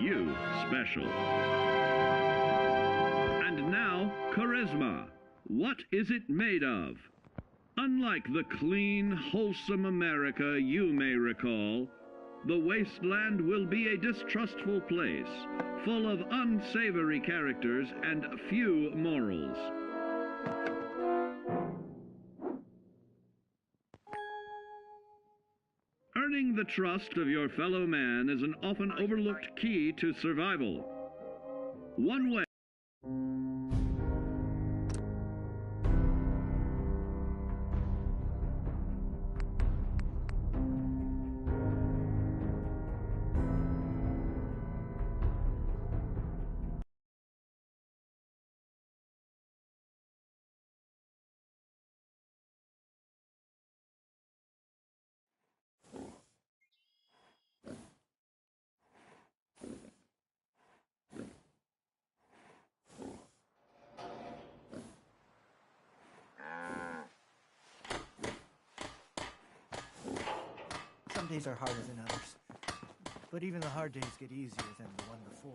you special. And now, charisma. What is it made of? Unlike the clean, wholesome America you may recall, the wasteland will be a distrustful place, full of unsavory characters and few morals. Earning the trust of your fellow man is an often overlooked key to survival. One way. Some days are harder than others, but even the hard days get easier than the one before.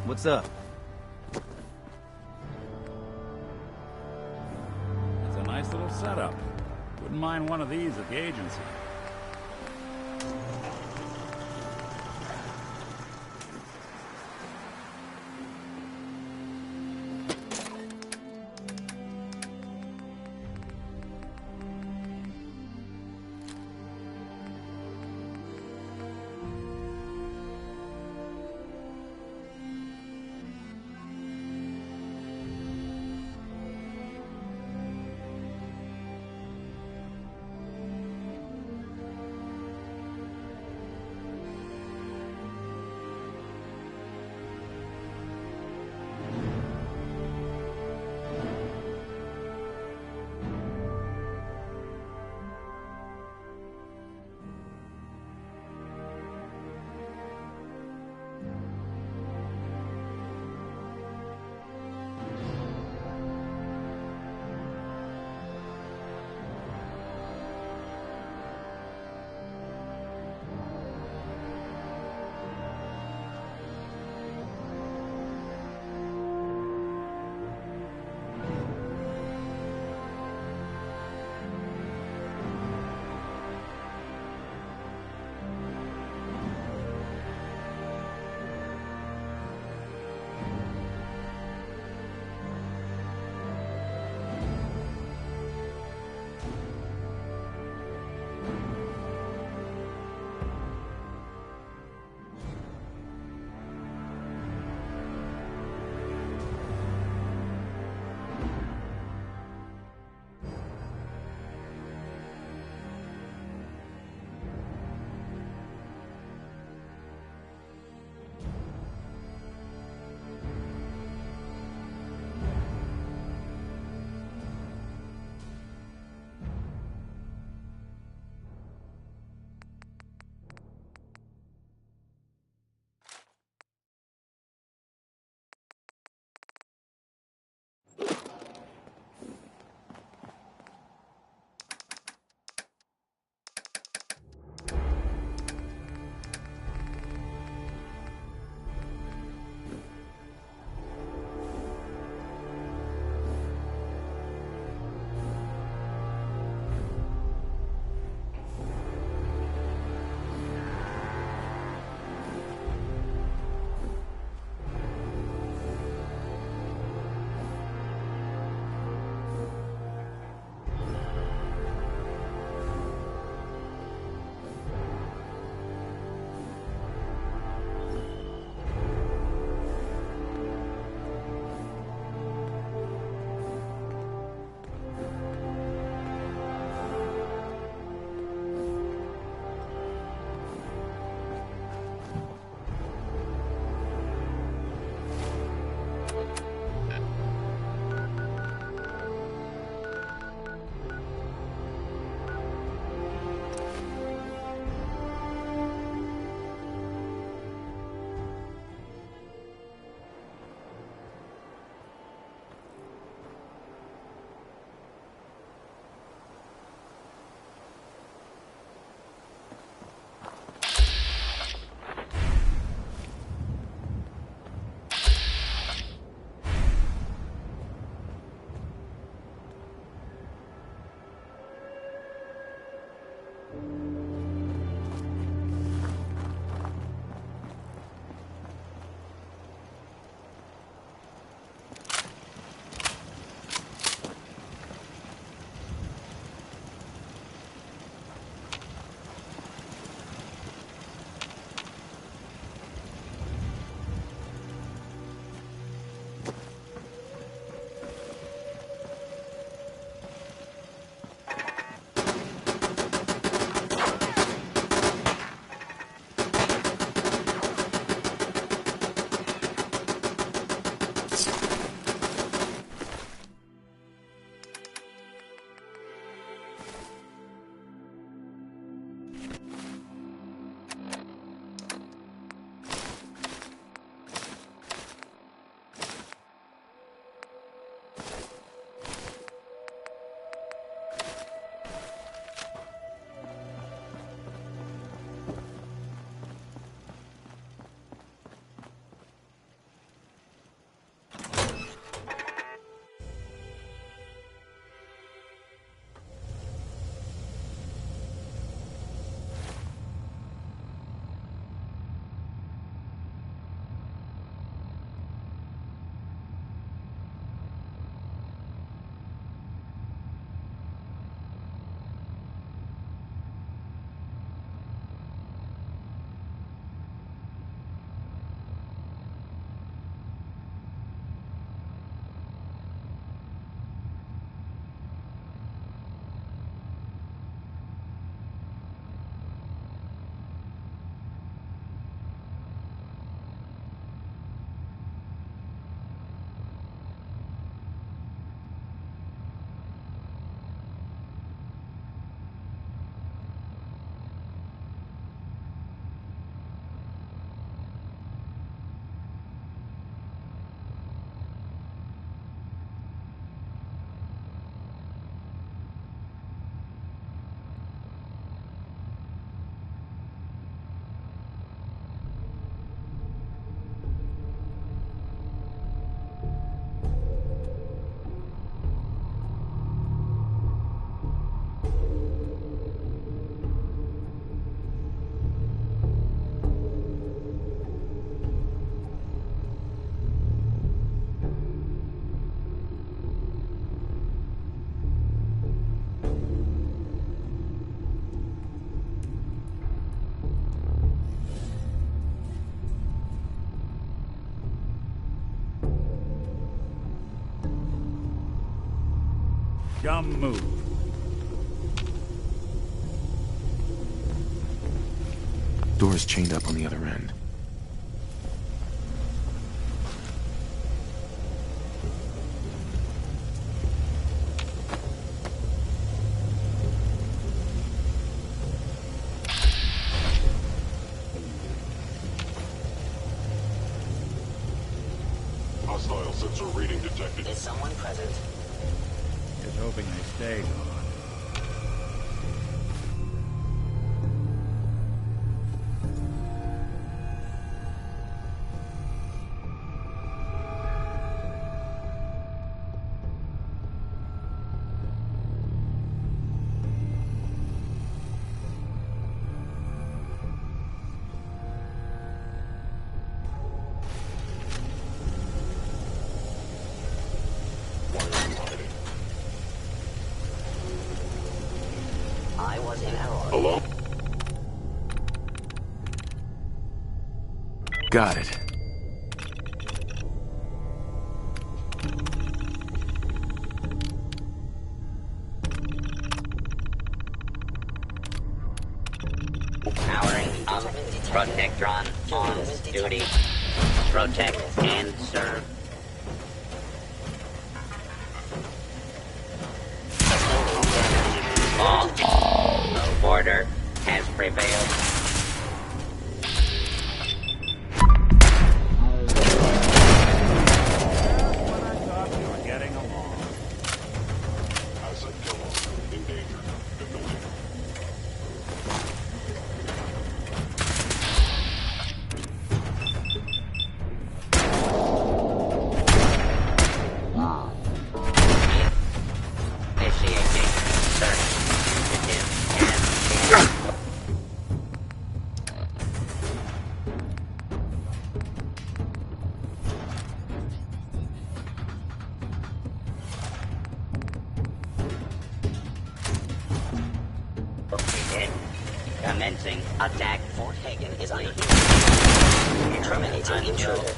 What's up? It's a nice little setup. Wouldn't mind one of these at the agency. Dumb move. Door's chained up on the other end. Hostile sensor reading detected. Is someone present? Just hoping they stay gone. I was in error. Hello? Got it. Powering up. Protectron on duty. Protect and serve. Order has prevailed. When I thought we were getting along. Asset killer. In danger. Building. Initiating search. Commencing attack. Fort Hagen is under heat. Terminating intruder.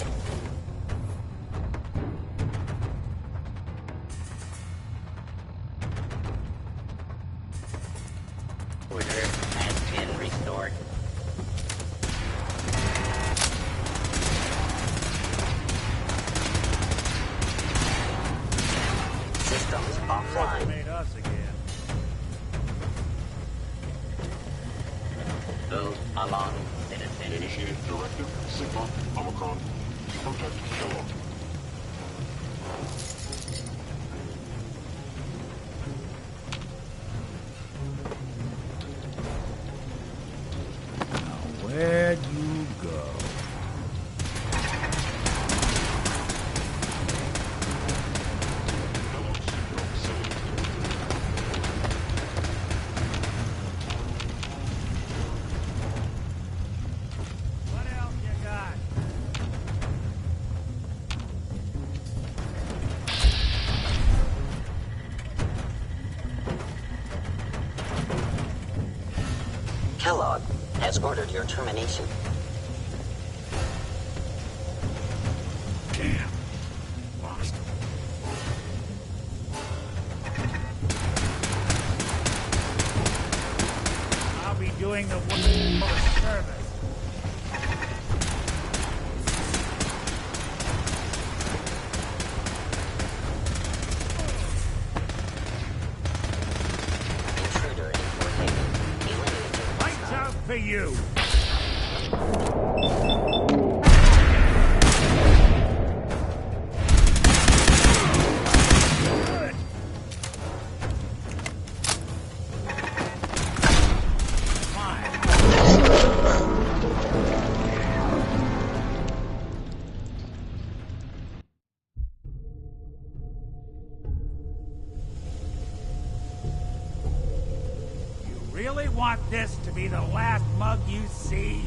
Order has been restored. Systems offline. Made us again. Move along, citizen. Initiated directive. Sigma. Omicron. Protect killer. Where'd you go? What else you got? Kellogg has ordered your termination. Damn. Lost. I'll be doing the work for service. Intruder in Fort Hagen. Eliminated. Lights out for you. Good. Fine. You really want this to be the last mug you see?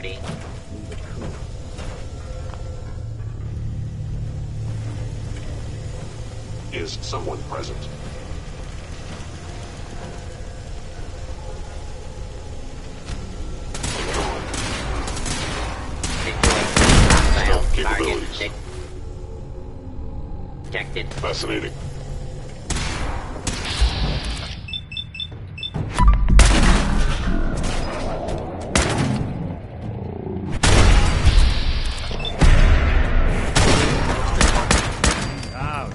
duty. Is someone present? Stealth capabilities. Detected. Fascinating. Out.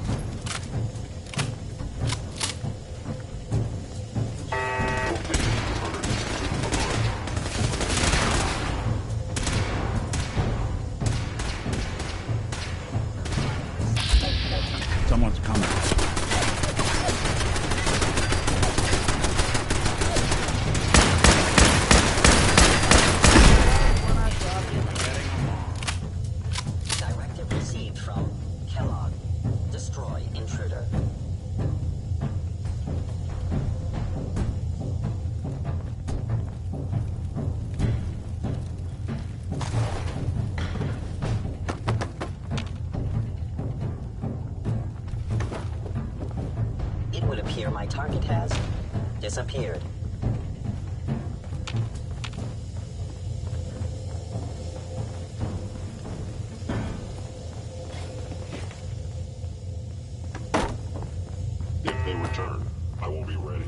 Someone's coming. Directive received from Kellogg. Destroy intruder. It would appear my target has disappeared. If they return, I will be ready.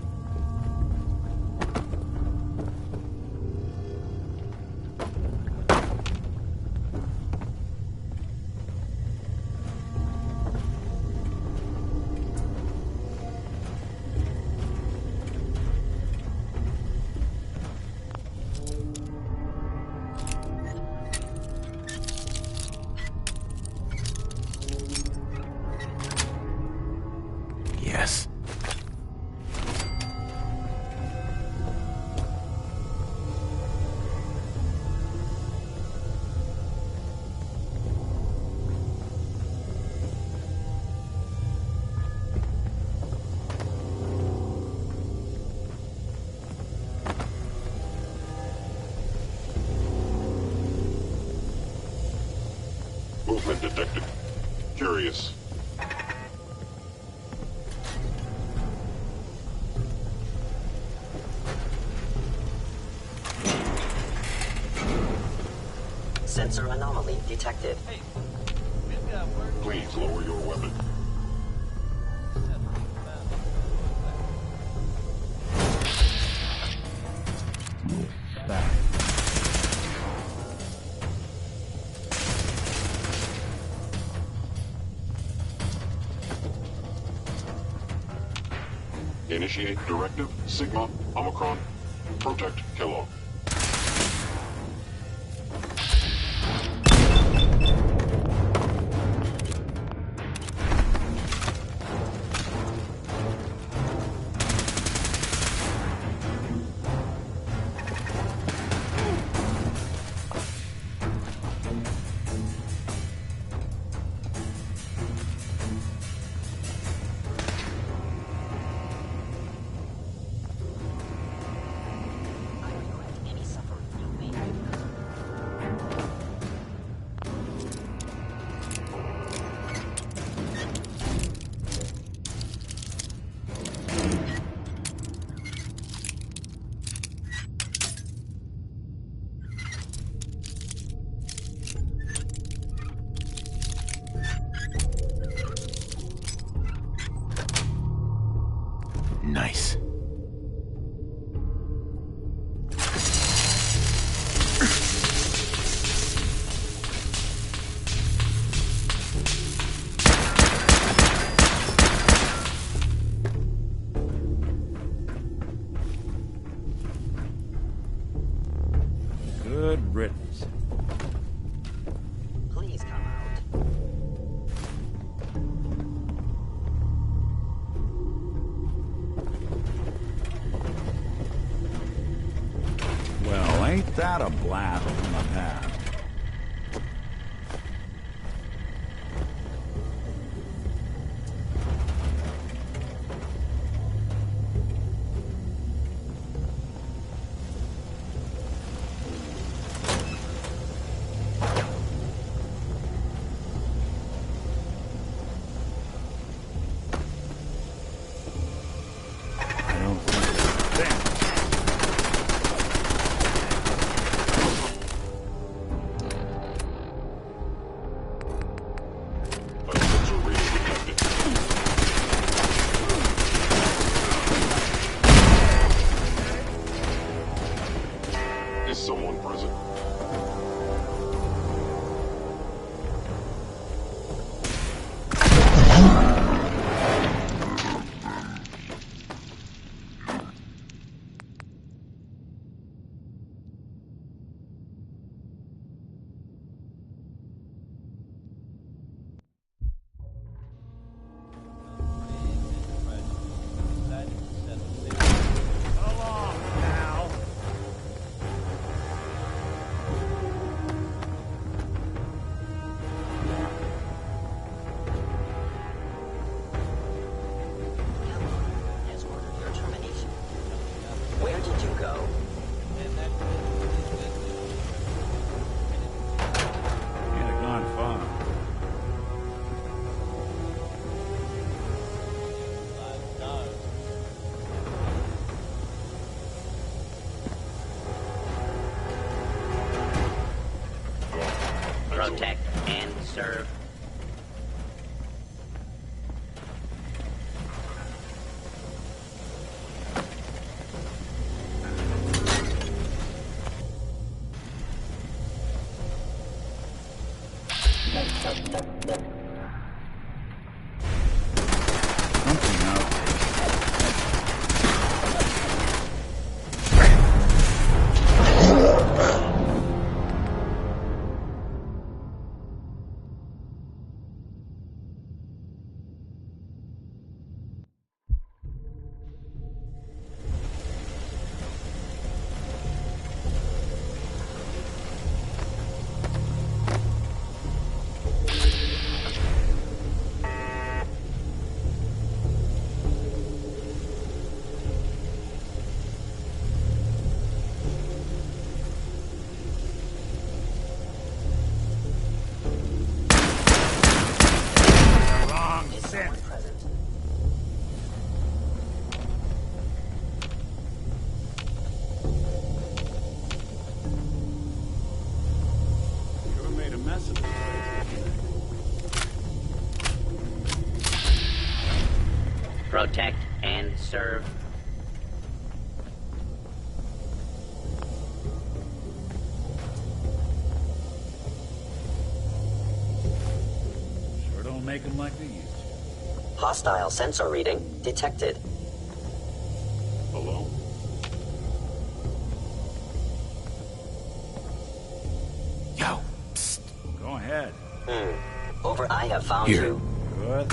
Yes. Movement detected. Curious. Sensor anomaly detected. Please lower your weapon. Back. Initiate directive Sigma Omicron. Protect Kellogg. Any suffering you may Nice. Good riddance. please come out. Well, ain't that a blast from the past? serve. Something out. Sure made a mess of this place. Protect and serve. Sure don't make them like they used to. Hostile sensor reading detected. Hello? Yo, psst. Go ahead. Over, I have found Here. you. Good.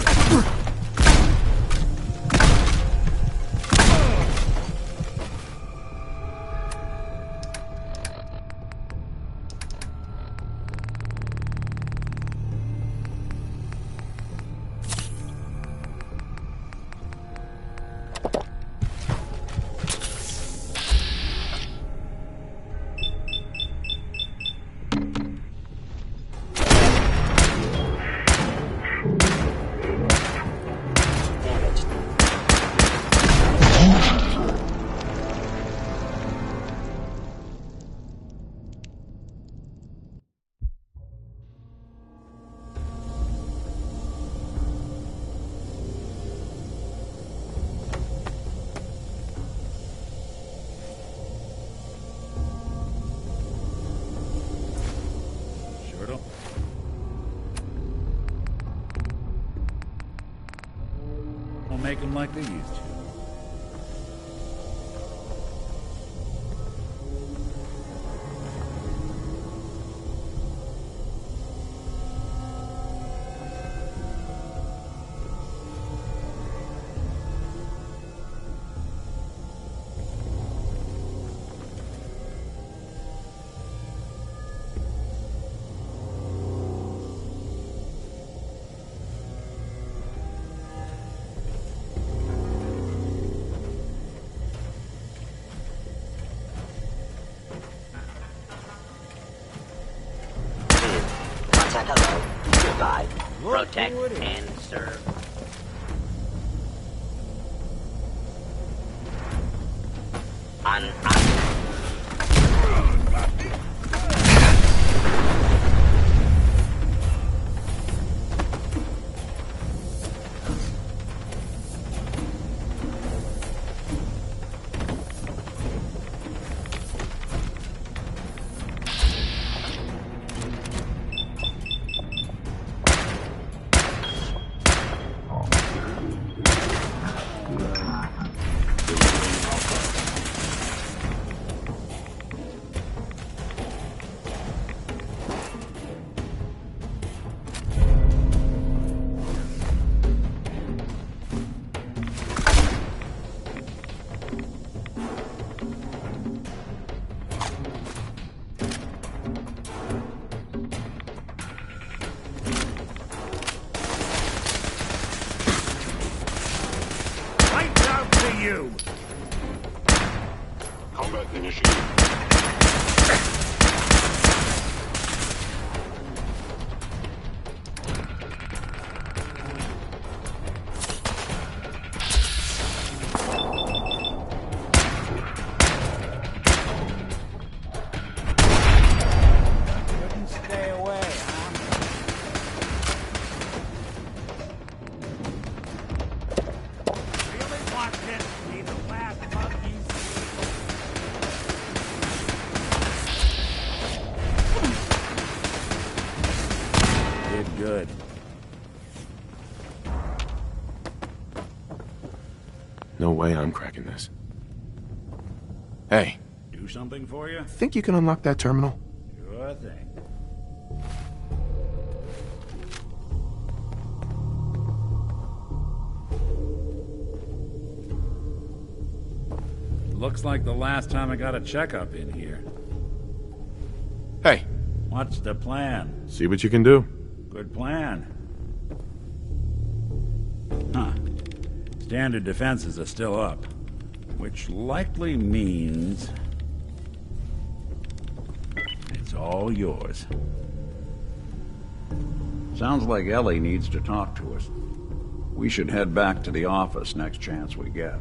Damaged. Sure don't. Don't make them like they used to. Contact hello. Goodbye. Look Protect who it is. and serve. On. Lights out to you! Combat initiated. Couldn't stay away, huh? Good. No way I'm cracking this. Hey, Do something for you? think you can unlock that terminal? Sure thing. Looks like the last time I got a checkup in here. Hey, What's the plan? see what you can do. Good plan. Huh. Standard defenses are still up, which likely means it's all yours. Sounds like Ellie needs to talk to us. We should head back to the office next chance we get.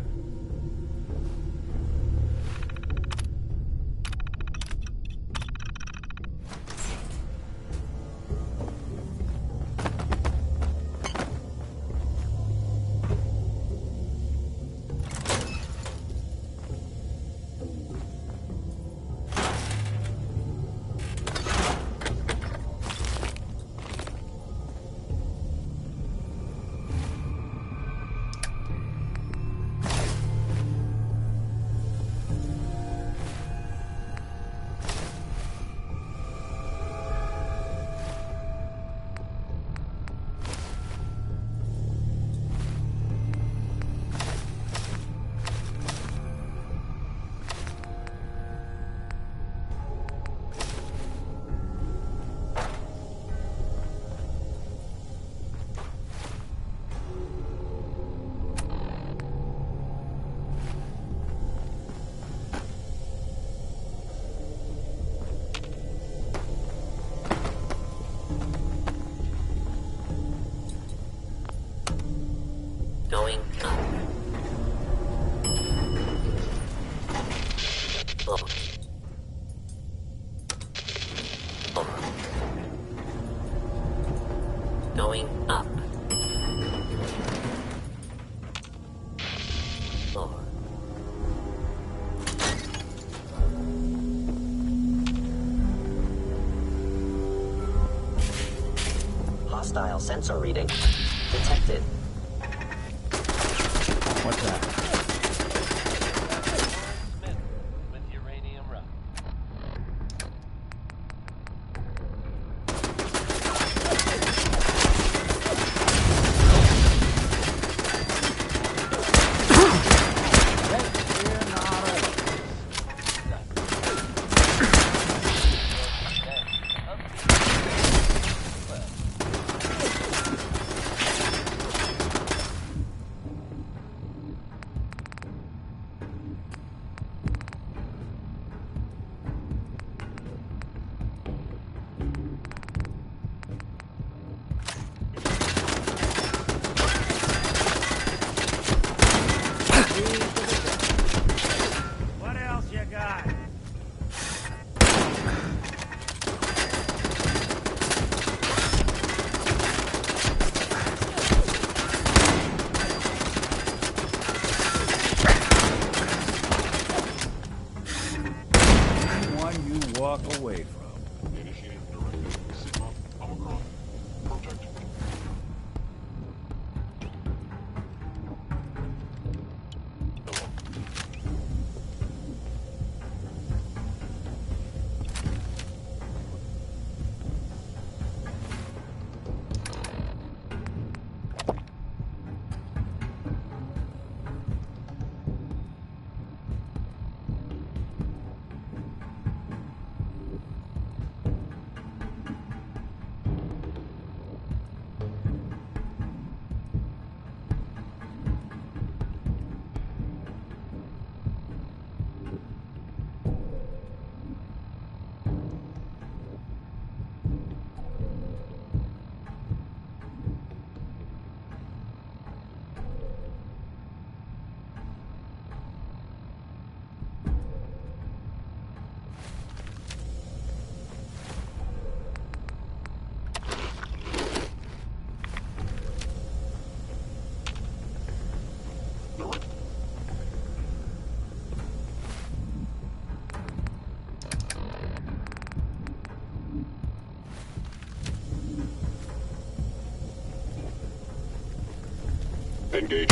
Going up. Over. Over. Going up. Over. Hostile sensor reading detected. What's that? With uranium rock. Engaging.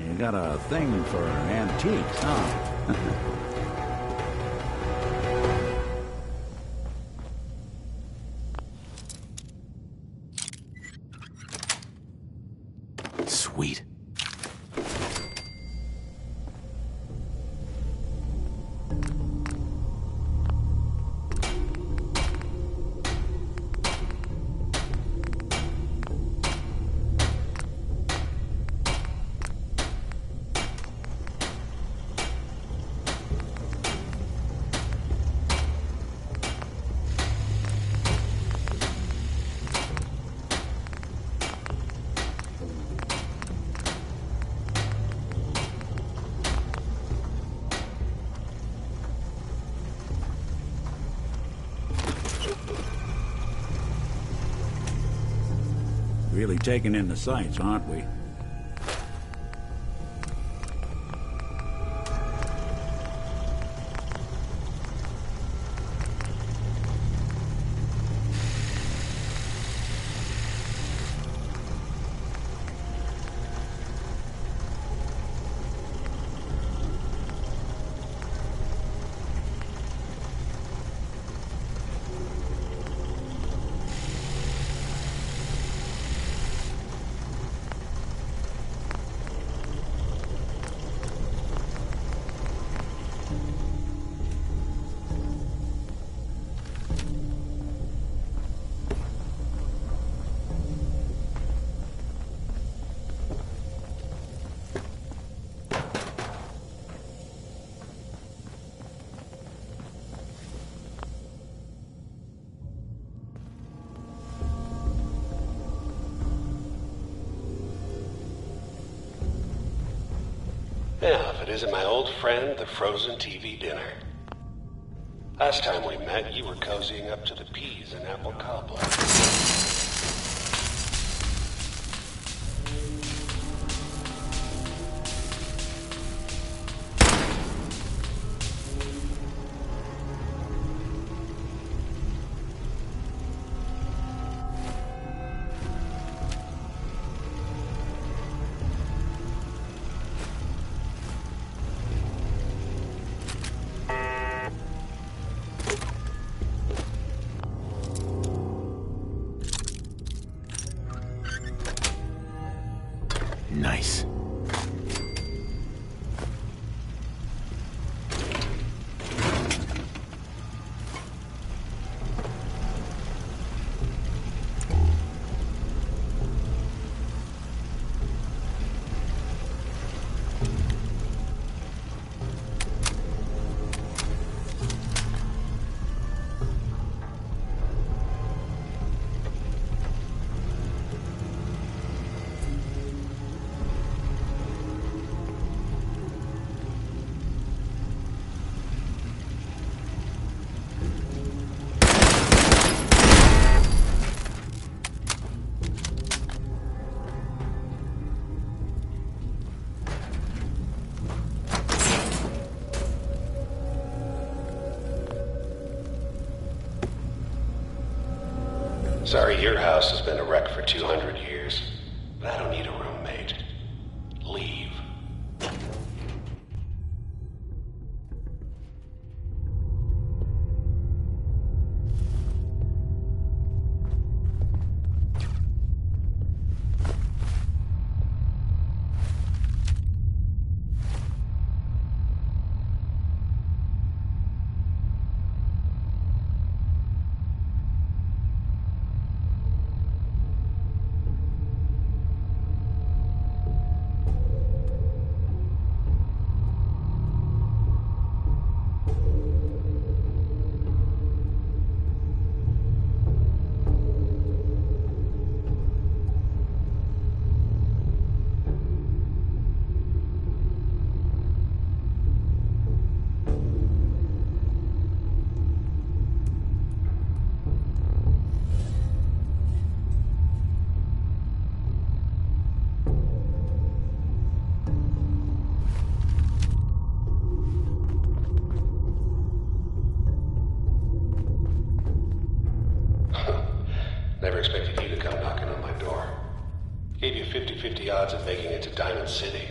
You got a thing for antiques, huh? Sweet. Really taking in the sights, aren't we? Yeah, if it isn't my old friend, the frozen TV dinner. Last time we met, you were cozying up to the peas and apple cobbler. Nice. Sorry, your house has been a wreck for 200 years, but I don't need a roommate. Leave. 50-50 odds of making it to Diamond City.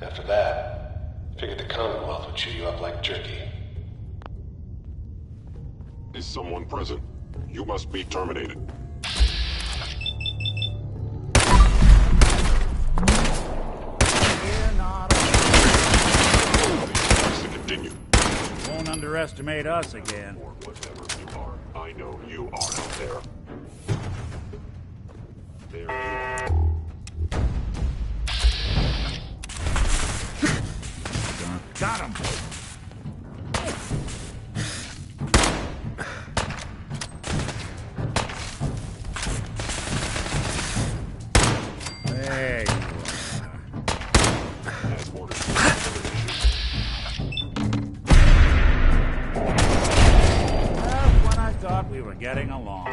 After that, figured the Commonwealth would chew you up like jerky. Is someone present? You must be terminated. We're not. To continue. Won't underestimate us again. Or whatever you are, I know you are out there. There you are. Got him! There you are. As orders. That's when I thought we were getting along.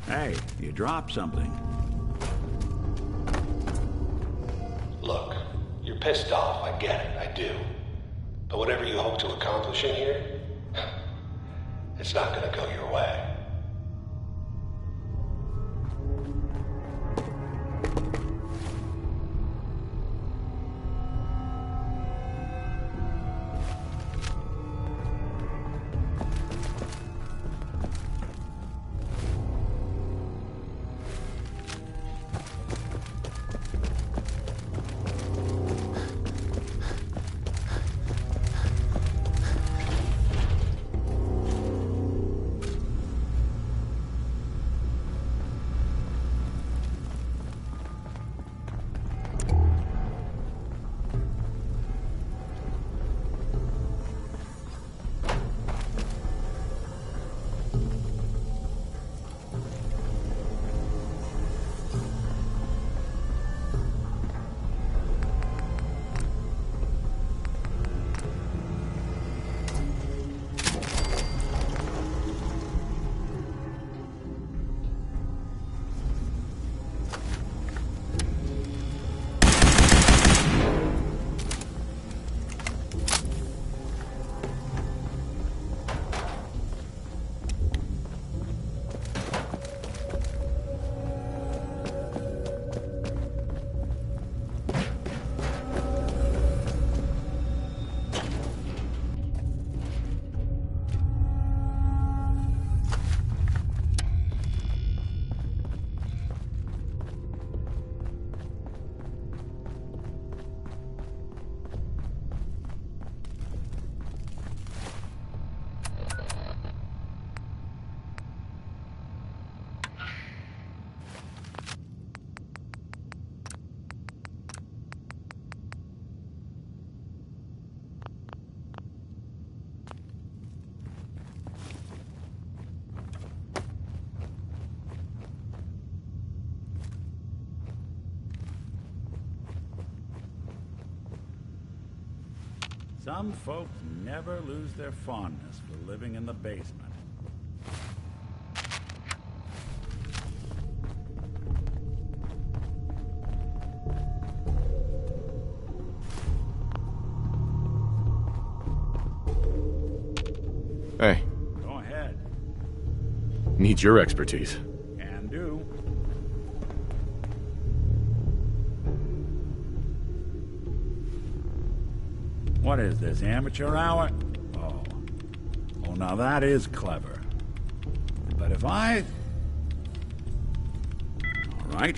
Hey, you dropped something. Look, you're pissed off, I get it, I do. But whatever you hope to accomplish in here, it's not gonna go your way. Some folk never lose their fondness for living in the basement. Hey. Go ahead. Need your expertise. Can do. What is this, amateur hour? Oh. Oh, now that is clever. But if I... All right.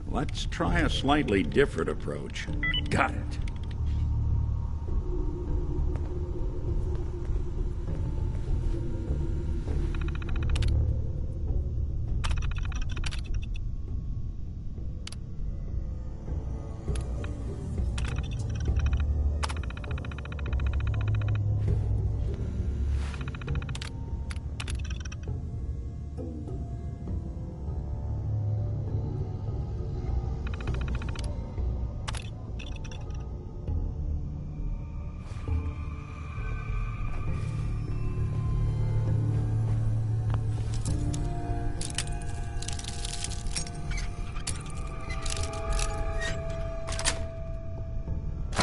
Let's try a slightly different approach. Got it.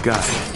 Got it.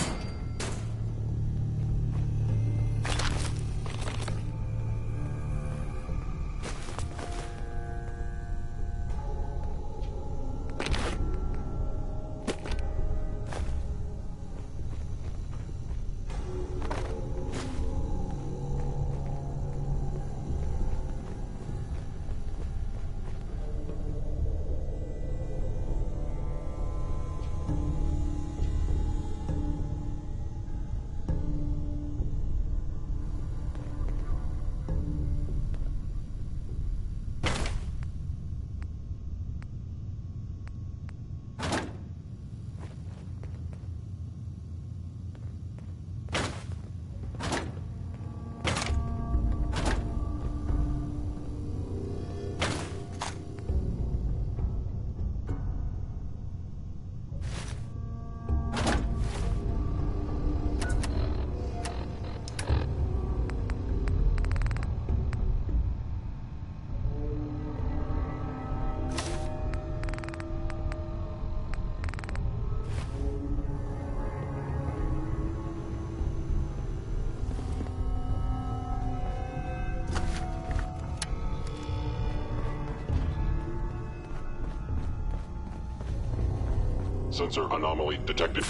Sensor anomaly detected.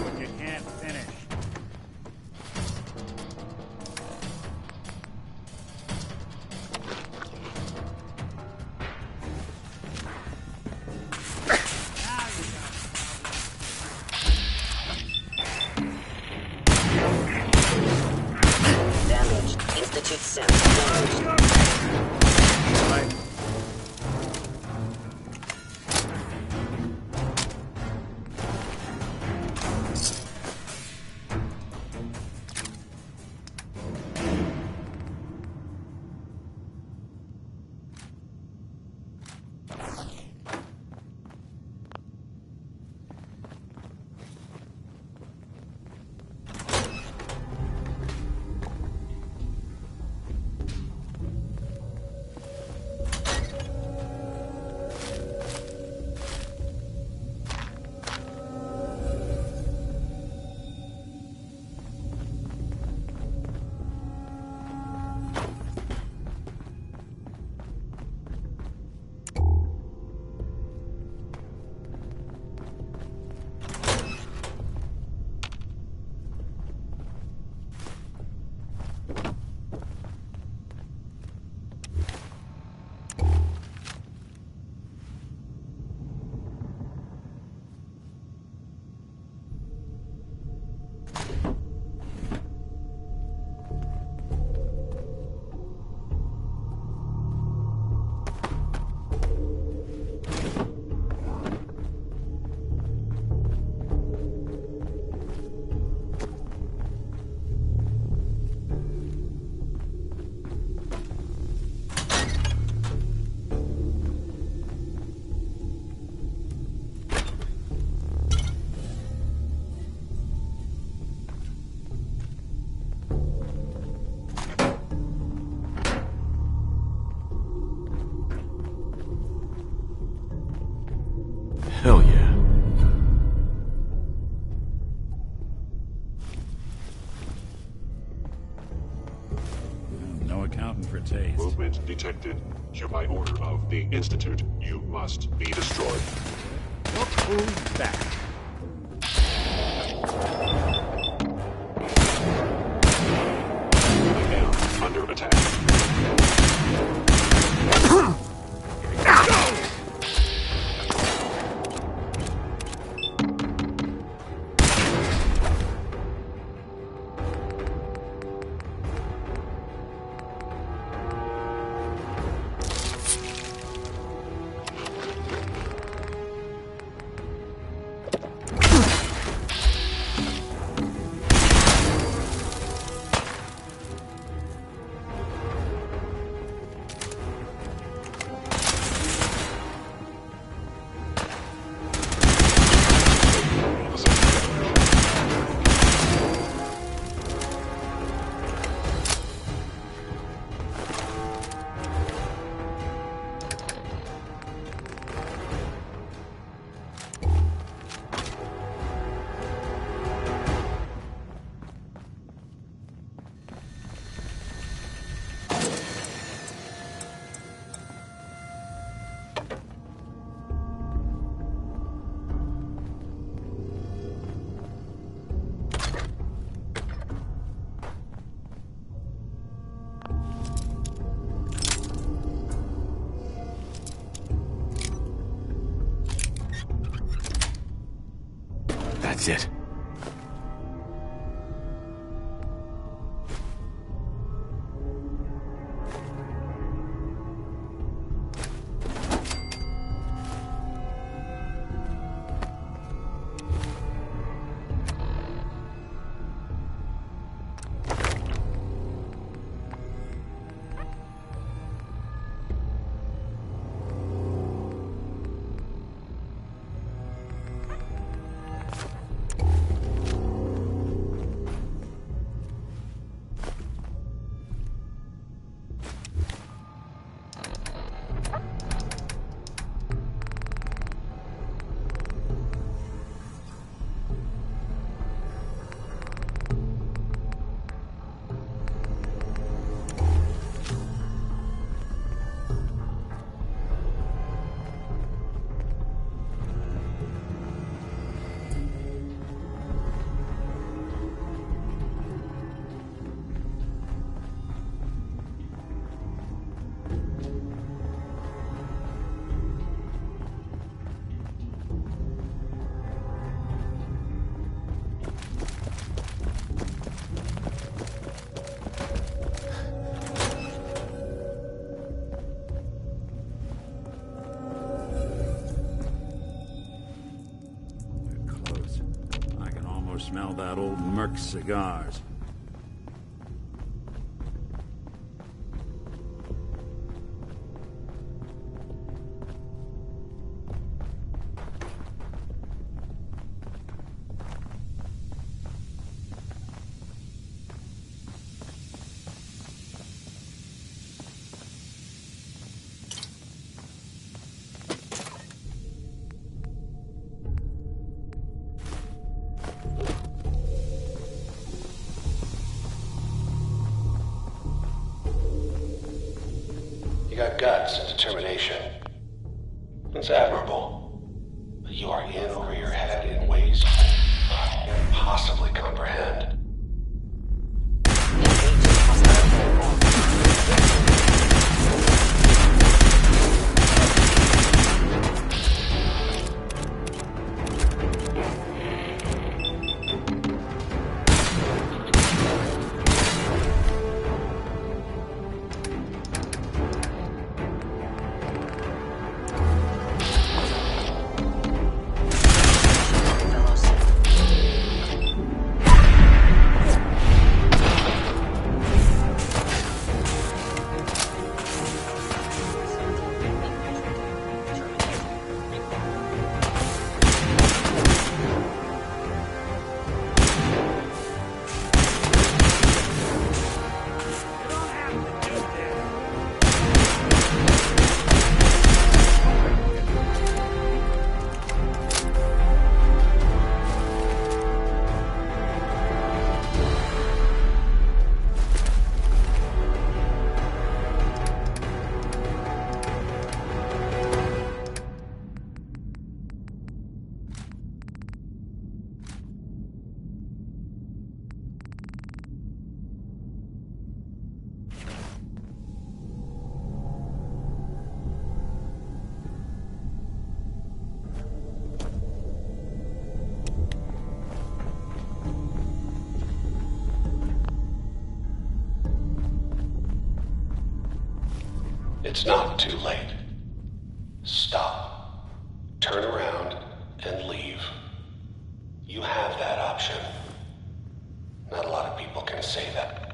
But you can't finish. Damage. Institute sense damage. Hell yeah. No accounting for taste. Movement detected. By order of the Institute, you must be destroyed. Look who's back. I am under attack. That's it. Smell that old Merc cigars. You got guts and determination. It's admirable. But you are in over your head in ways I can't possibly comprehend. It's not too late. Stop. Turn around and leave. You have that option. Not a lot of people can say that.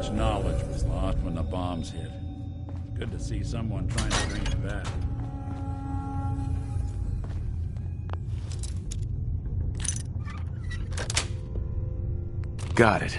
much knowledge was lost when the bombs hit. Good to see someone trying to bring it back. Got it.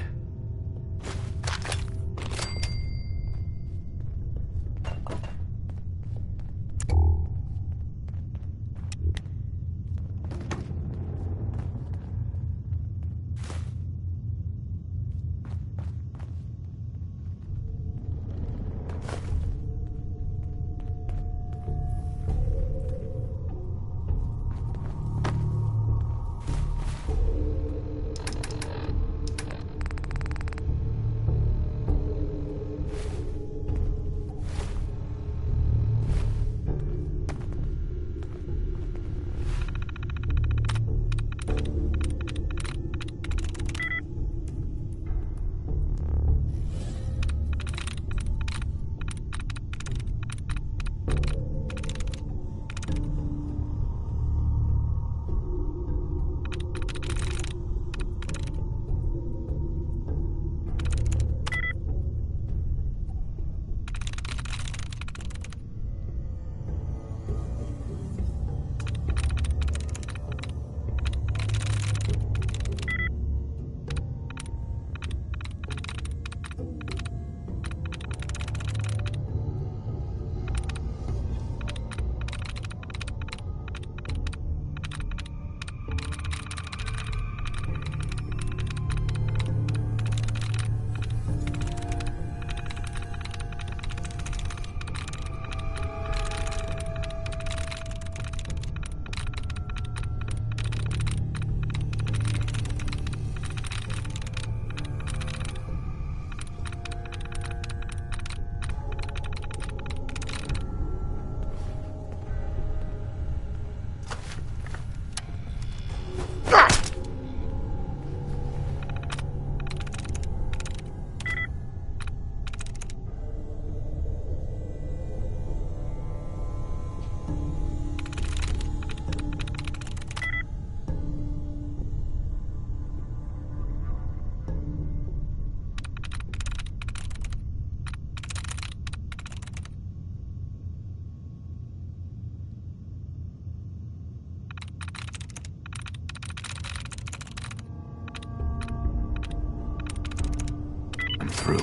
Through.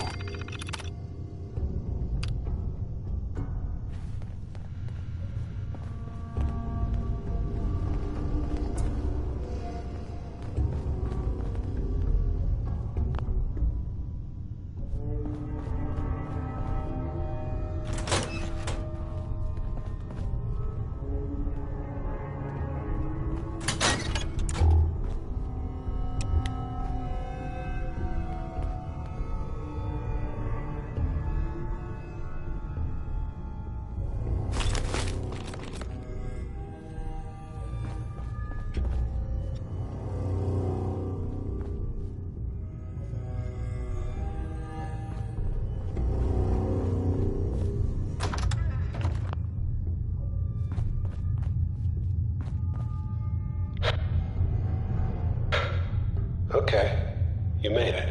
Okay, you made it.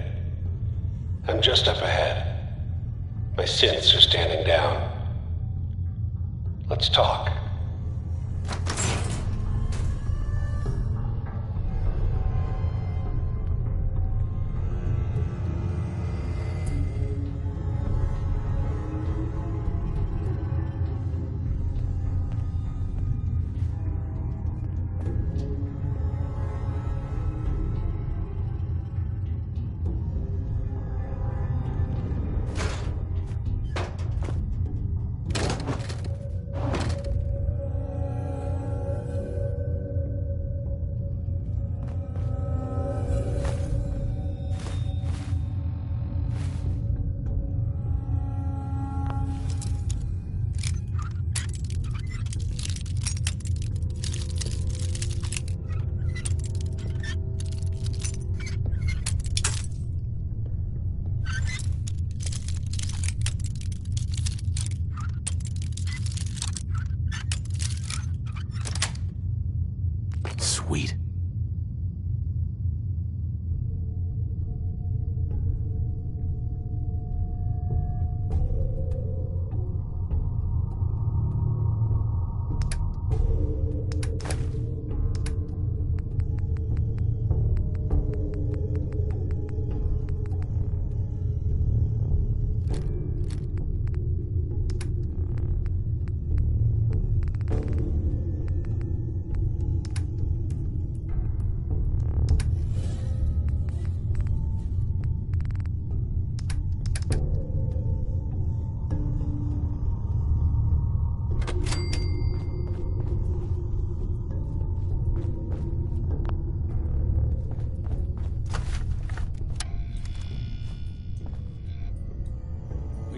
I'm just up ahead. My synths are standing down. Let's talk.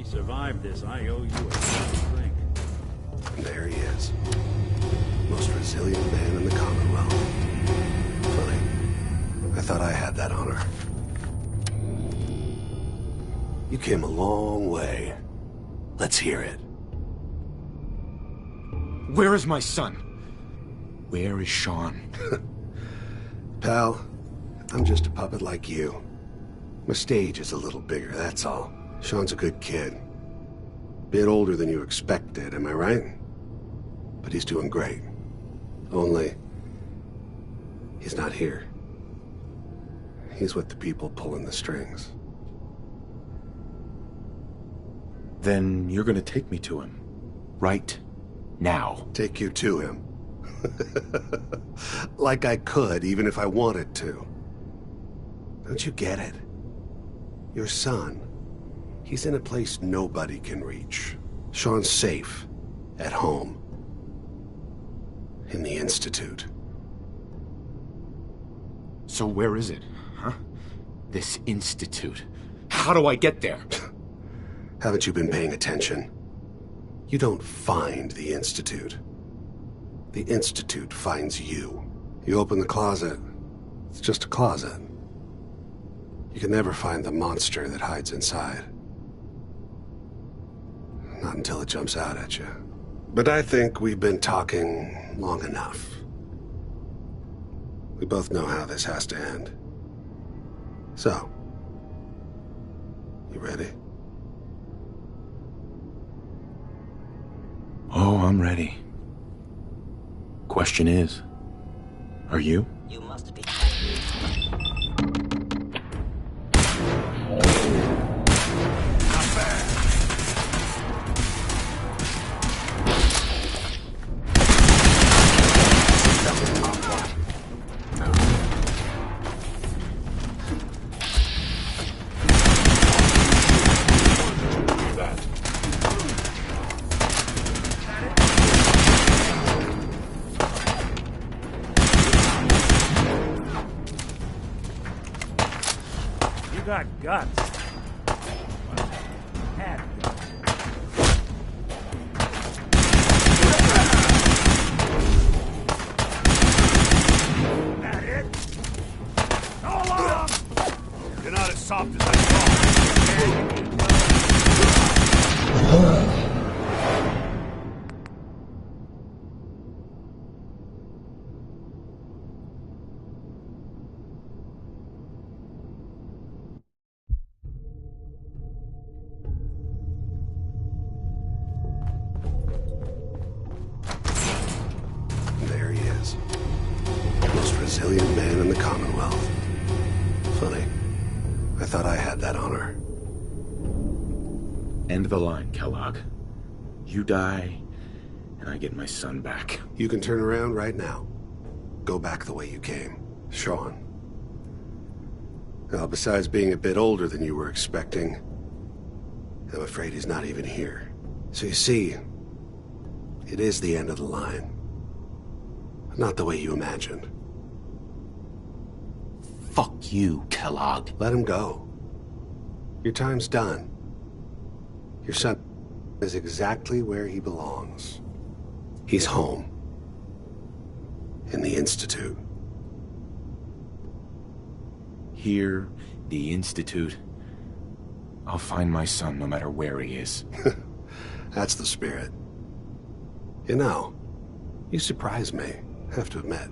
survived this, I owe you a drink. There he is. Most resilient man in the Commonwealth. Funny. I thought I had that honor. You came a long way. Let's hear it. Where is my son? Where is Sean? Pal, I'm just a puppet like you. My stage is a little bigger, that's all. Sean's a good kid. Bit older than you expected, am I right? But he's doing great. Only, he's not here. He's with the people pulling the strings. Then you're gonna take me to him. Right now. Take you to him. Like I could, even if I wanted to. Don't you get it? Your son, he's in a place nobody can reach. Sean's safe, at home. In the Institute. So where is it, huh? This institute. How do I get there? Haven't you been paying attention? You don't find the Institute. The Institute finds you. You open the closet, it's just a closet. You can never find the monster that hides inside. Not until it jumps out at you. But I think we've been talking long enough. We both know how this has to end. So, you ready? Oh, I'm ready. Question is, are you? You must be. Got guts. Well, had guts. That it? So long! You're not as soft as I thought. There he is. Most resilient man in the Commonwealth. Funny. I thought I had that honor. End of the line, Kellogg. You die, and I get my son back. You can turn around right now. Go back the way you came. Sean. Now, besides being a bit older than you were expecting, I'm afraid he's not even here. So you see, it is the end of the line. Not the way you imagined. Fuck you, Kellogg. Let him go. Your time's done. Your son is exactly where he belongs. He's home. In the Institute. Here, the Institute. I'll find my son no matter where he is. That's the spirit. You know, you surprise me, I have to admit.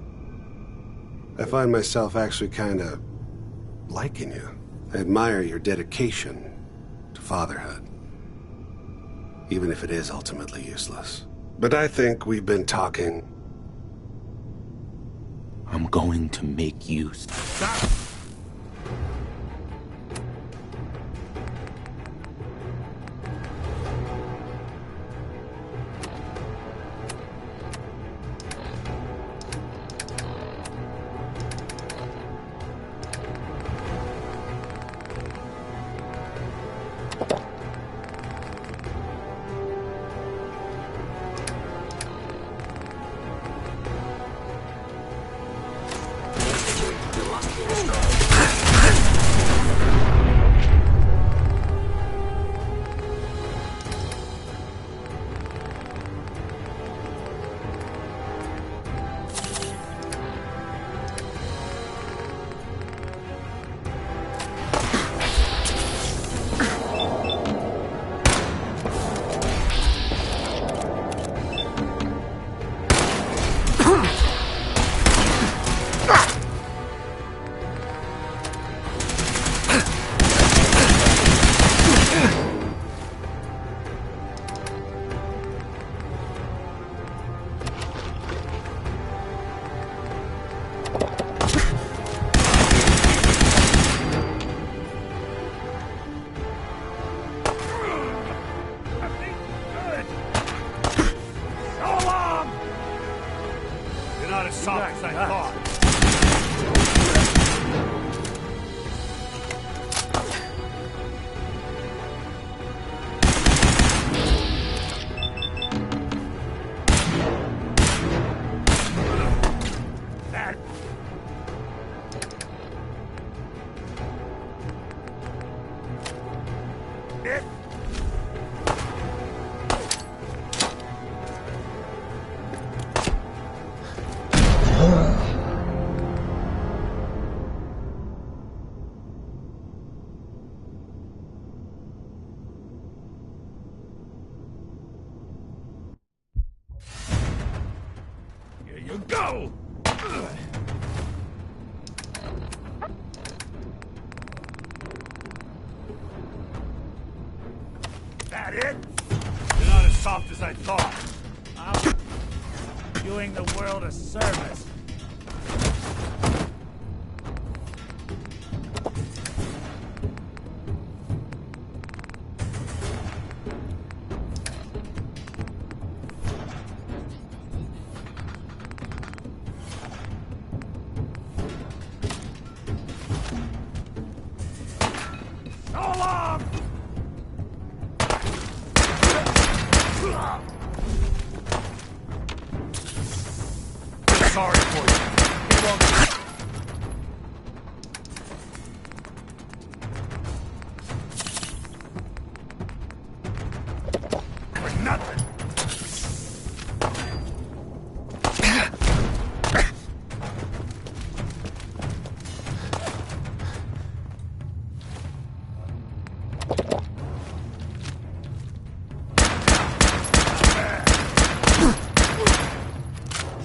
I find myself actually kind of liking you. I admire your dedication to fatherhood. Even if it is ultimately useless. But I think we've been talking. I'm going to make you stop. Institute, you must be destroyed. It. Here you go! That it? You're not as soft as I thought. I'm doing the world a service. So long! Sorry for you. Get on. For nothing.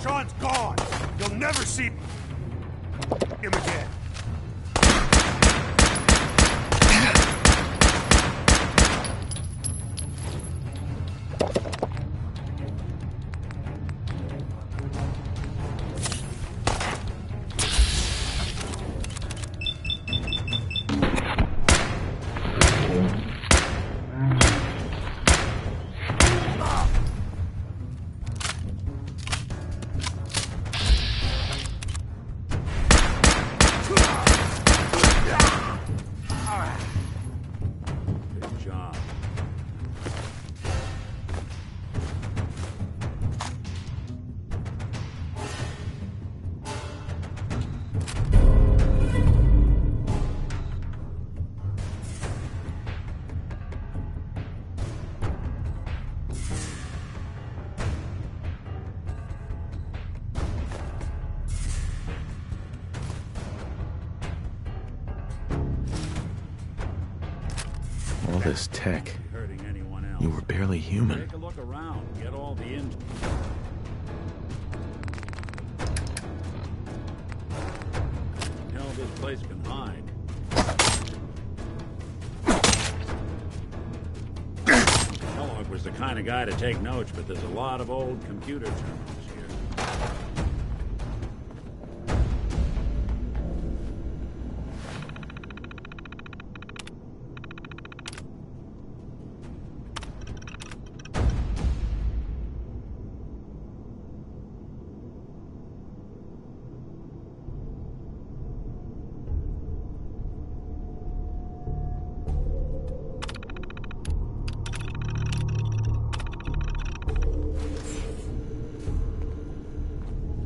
Sean's gone. You'll never see him again. Good job. All this tech. Hurting anyone else. You were barely human. Take a look around. Get all the in. Hell, this place can hide. Kellogg was the kind of guy to take notes, but there's a lot of old computer terminals here.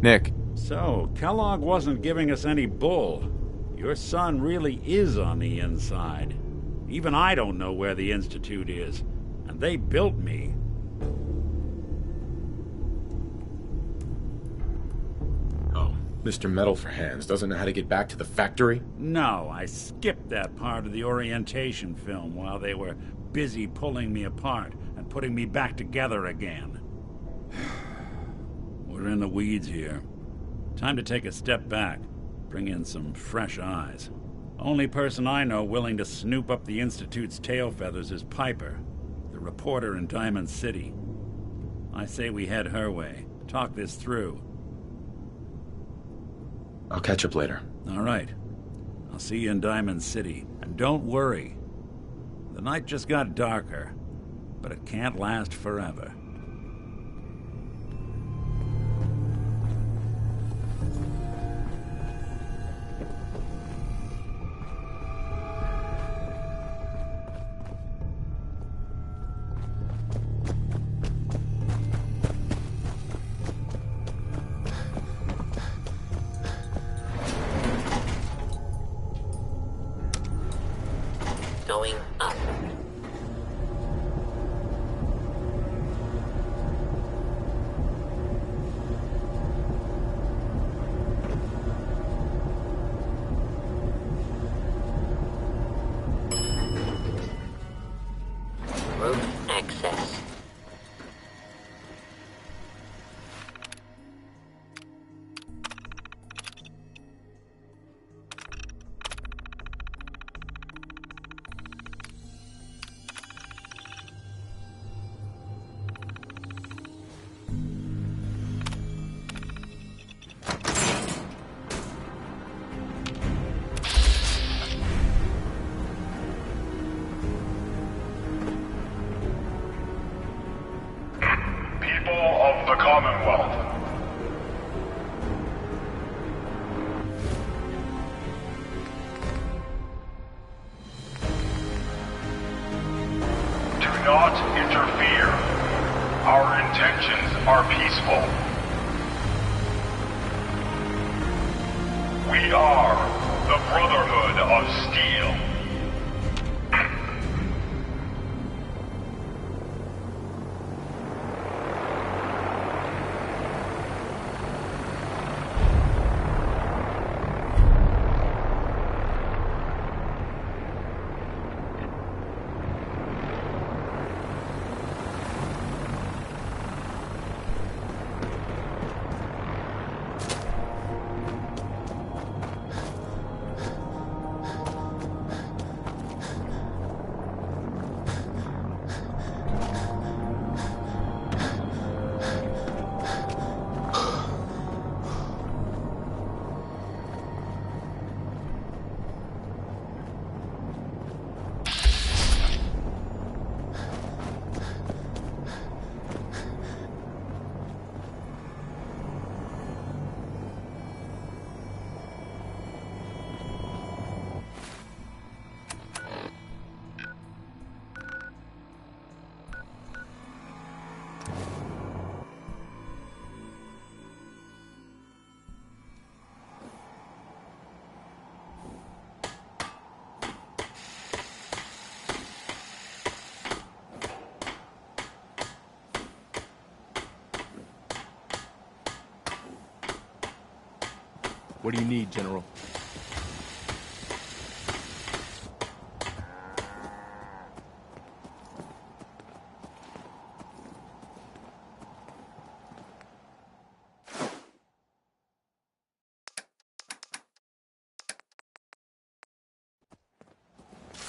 Nick. So, Kellogg wasn't giving us any bull. Your son really is on the inside. Even I don't know where the Institute is, and they built me. Oh, Mr. Metal for Hands doesn't know how to get back to the factory? No, I skipped that part of the orientation film while they were busy pulling me apart and putting me back together again. We're in the weeds here. Time to take a step back, bring in some fresh eyes. Only person I know willing to snoop up the Institute's tail feathers is Piper, the reporter in Diamond City. I say we head her way, talk this through. I'll catch up later. All right. I'll see you in Diamond City. And don't worry. The night just got darker, but it can't last forever. Going up. Room access. Of the Commonwealth. Do not interfere. Our intentions are peaceful. We are the Brotherhood of Steel. What do you need, General?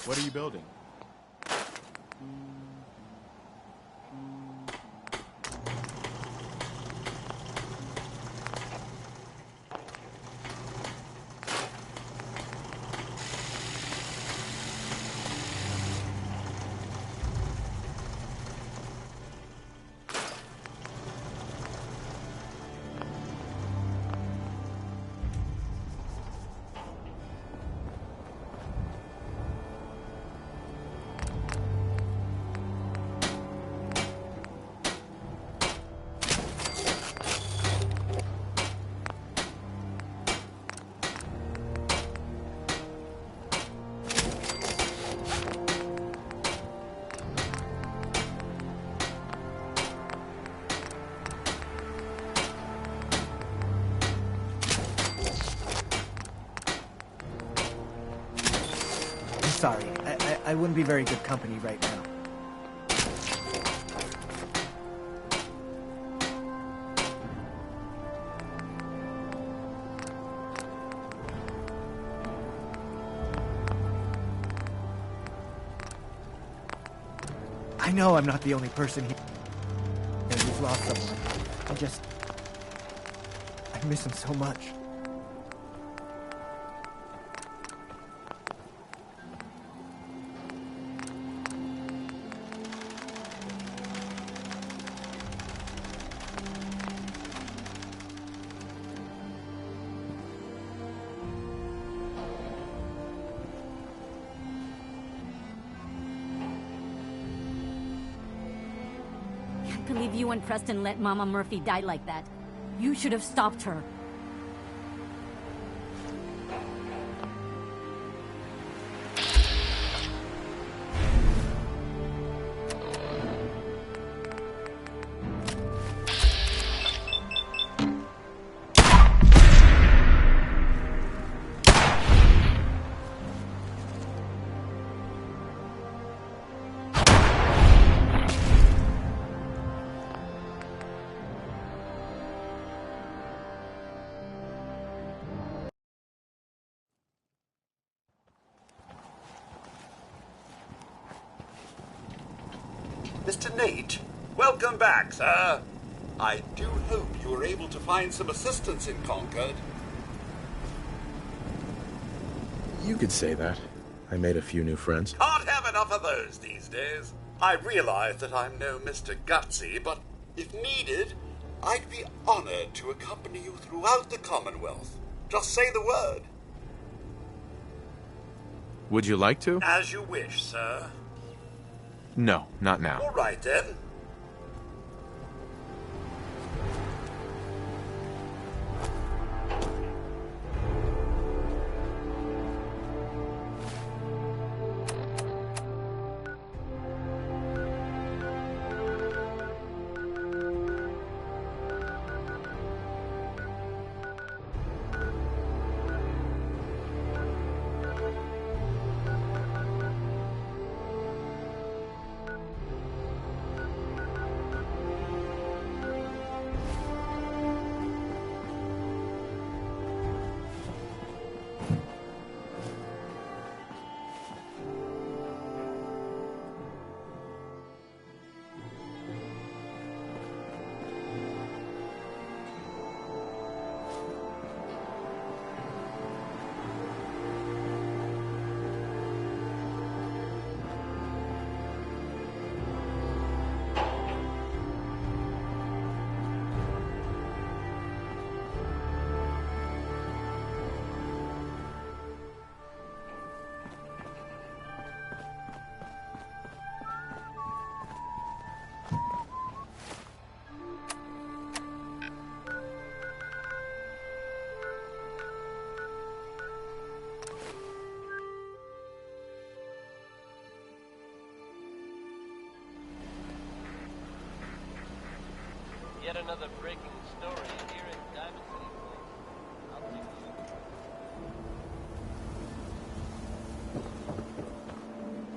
What are you building? Sorry, I wouldn't be very good company right now. I know I'm not the only person here who's lost someone. I miss him so much. I can't believe you and Preston let Mama Murphy die like that. You should have stopped her. Mr. Nate, welcome back, sir. I do hope you were able to find some assistance in Concord. You could say that. I made a few new friends. Can't have enough of those these days. I realize that I'm no Mr. Gutsy, but if needed, I'd be honored to accompany you throughout the Commonwealth. Just say the word. Would you like to? As you wish, sir. No, not now. All right, then. Yet another breaking story here in Diamond City Police. I'll take a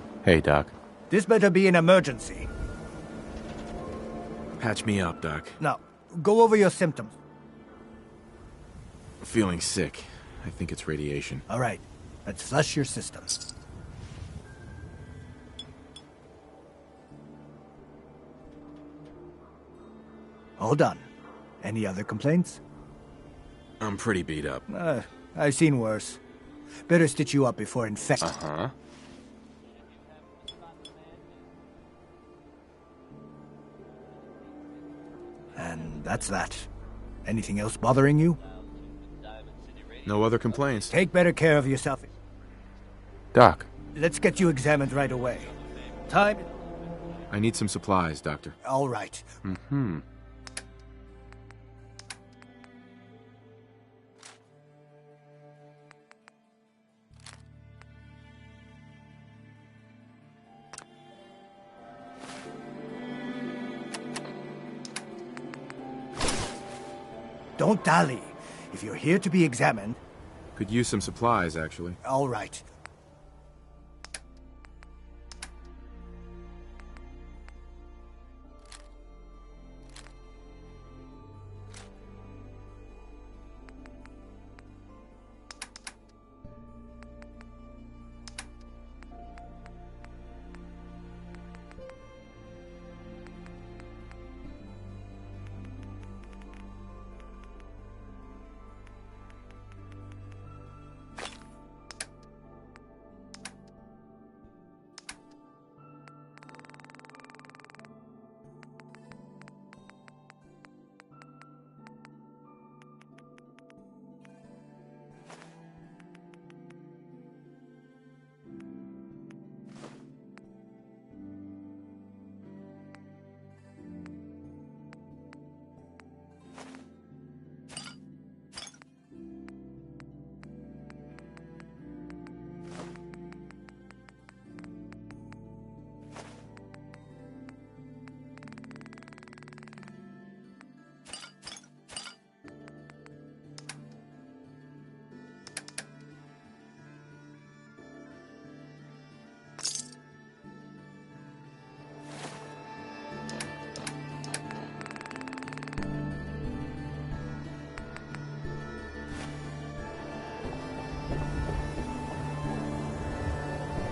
look. Hey, Doc. This better be an emergency. Patch me up, Doc. Now, go over your symptoms. Feeling sick. I think it's radiation. All right, let's flush your system. All done. Any other complaints? I'm pretty beat up. I've seen worse. Better stitch you up before infection. Uh-huh. And that's that. Anything else bothering you? No other complaints. Take better care of yourself. Doc. Let's get you examined right away. Time? I need some supplies, Doctor. All right. Mm-hmm. Don't dally. If you're here to be examined... Could use some supplies, actually. All right.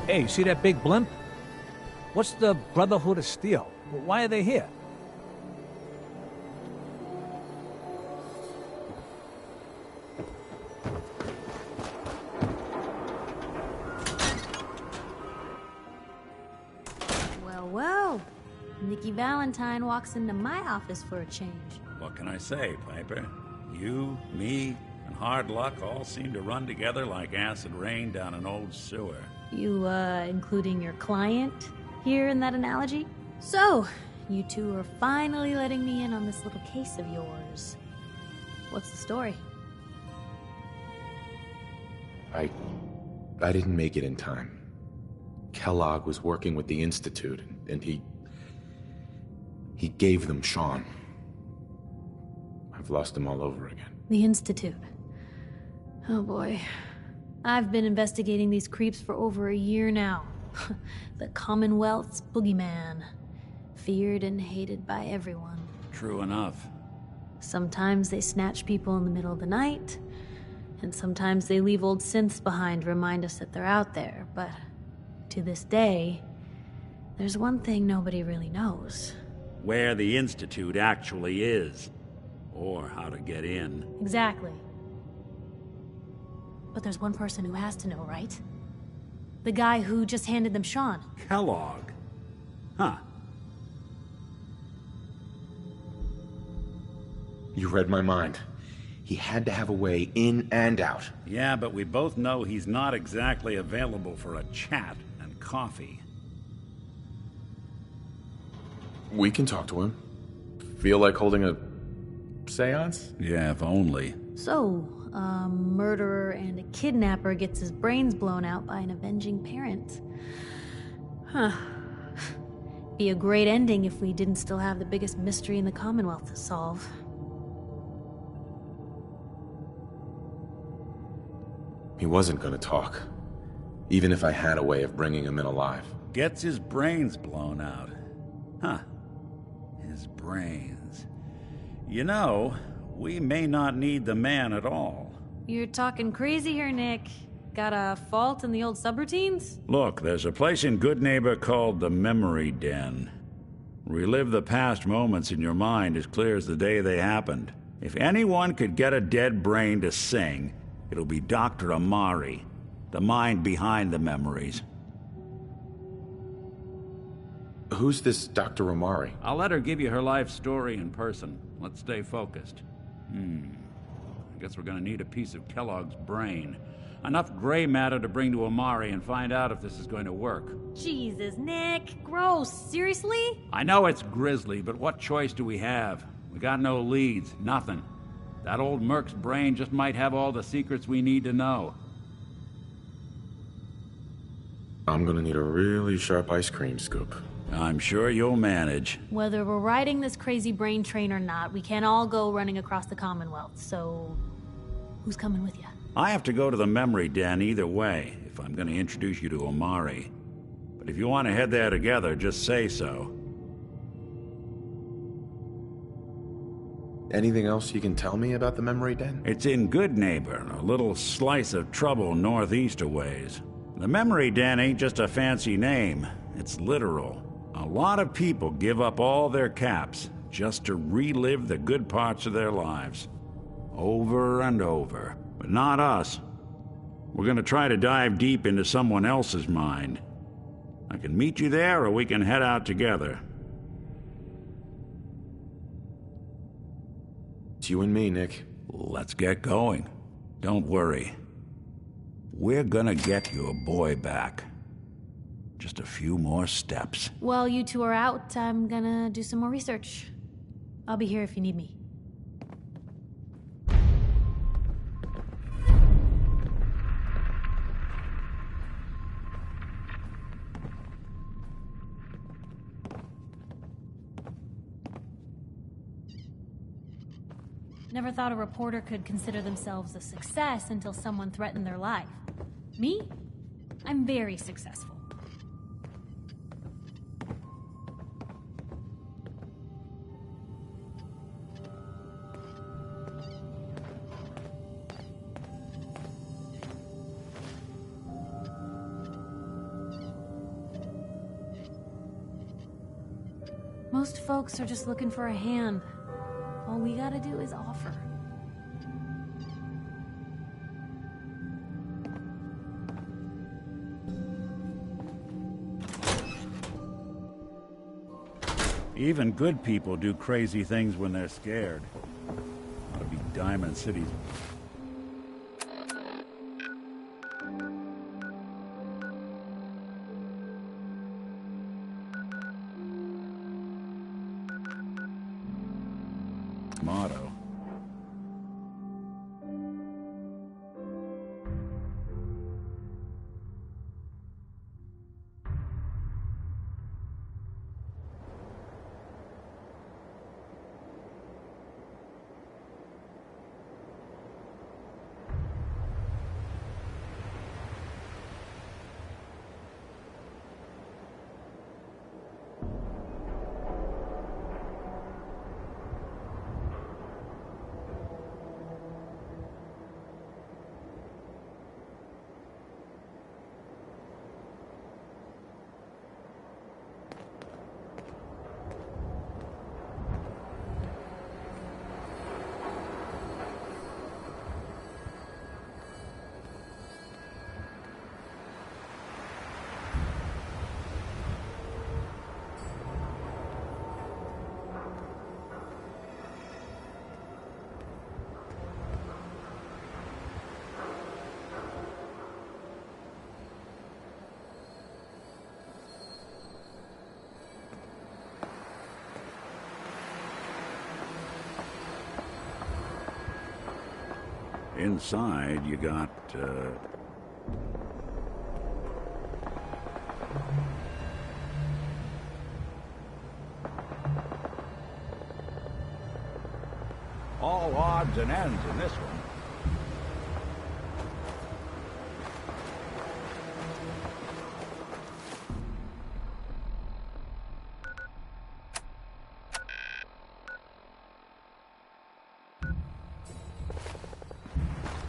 Hey, you see that big blimp? What's the Brotherhood of Steel? Why are they here? Well, well. Nikki Valentine walks into my office for a change. What can I say, Piper? You, me, and hard luck all seem to run together like acid rain down an old sewer. You, including your client here in that analogy? So, you two are finally letting me in on this little case of yours. What's the story? I didn't make it in time. Kellogg was working with the Institute, and he gave them Sean. I've lost him all over again. The Institute. Oh boy. I've been investigating these creeps for over a year now. The Commonwealth's boogeyman. Feared and hated by everyone. True enough. Sometimes they snatch people in the middle of the night, and sometimes they leave old synths behind to remind us that they're out there, but to this day, there's one thing nobody really knows. Where the Institute actually is. Or how to get in. Exactly. But there's one person who has to know, right? The guy who just handed them Sean. Kellogg? Huh. You read my mind. He had to have a way in and out. Yeah, but we both know he's not exactly available for a chat and coffee. We can talk to him. Feel like holding a seance? Yeah, if only. So, a murderer and a kidnapper gets his brains blown out by an avenging parent. Huh. Be a great ending if we didn't still have the biggest mystery in the Commonwealth to solve. He wasn't gonna talk. Even if I had a way of bringing him in alive. Gets his brains blown out. Huh. His brains. You know, we may not need the man at all. You're talking crazy here, Nick. Got a fault in the old subroutines? Look, there's a place in Good Neighbor called the Memory Den. Relive the past moments in your mind as clear as the day they happened. If anyone could get a dead brain to sing, it'll be Dr. Amari, the mind behind the memories. Who's this Dr. Amari? I'll let her give you her life story in person. Let's stay focused. I guess we're gonna need a piece of Kellogg's brain. Enough gray matter to bring to Amari and find out if this is going to work. Jesus, Nick. Gross. Seriously? I know it's grisly, but what choice do we have? We got no leads, nothing. That old Merc's brain just might have all the secrets we need to know. I'm gonna need a really sharp ice cream scoop. I'm sure you'll manage. Whether we're riding this crazy brain train or not, we can't all go running across the Commonwealth, so who's coming with you? I have to go to the Memory Den either way, if I'm going to introduce you to Amari. But if you want to head there together, just say so. Anything else you can tell me about the Memory Den? It's in Good Neighbor, a little slice of trouble northeast a ways. The Memory Den ain't just a fancy name, it's literal. A lot of people give up all their caps just to relive the good parts of their lives. Over and over. But not us. We're gonna try to dive deep into someone else's mind. I can meet you there, or we can head out together. It's you and me, Nick. Let's get going. Don't worry. We're gonna get your boy back. Just a few more steps. While you two are out, I'm gonna do some more research. I'll be here if you need me. Never thought a reporter could consider themselves a success until someone threatened their life. Me? I'm very successful. Most folks are just looking for a hand. All we gotta do is offer. Even good people do crazy things when they're scared. Ought to be Diamond City's motto. Inside, you got, all odds and ends in this one.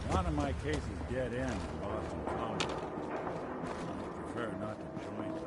One of my cases dead end in Boston County. I prefer not to join them.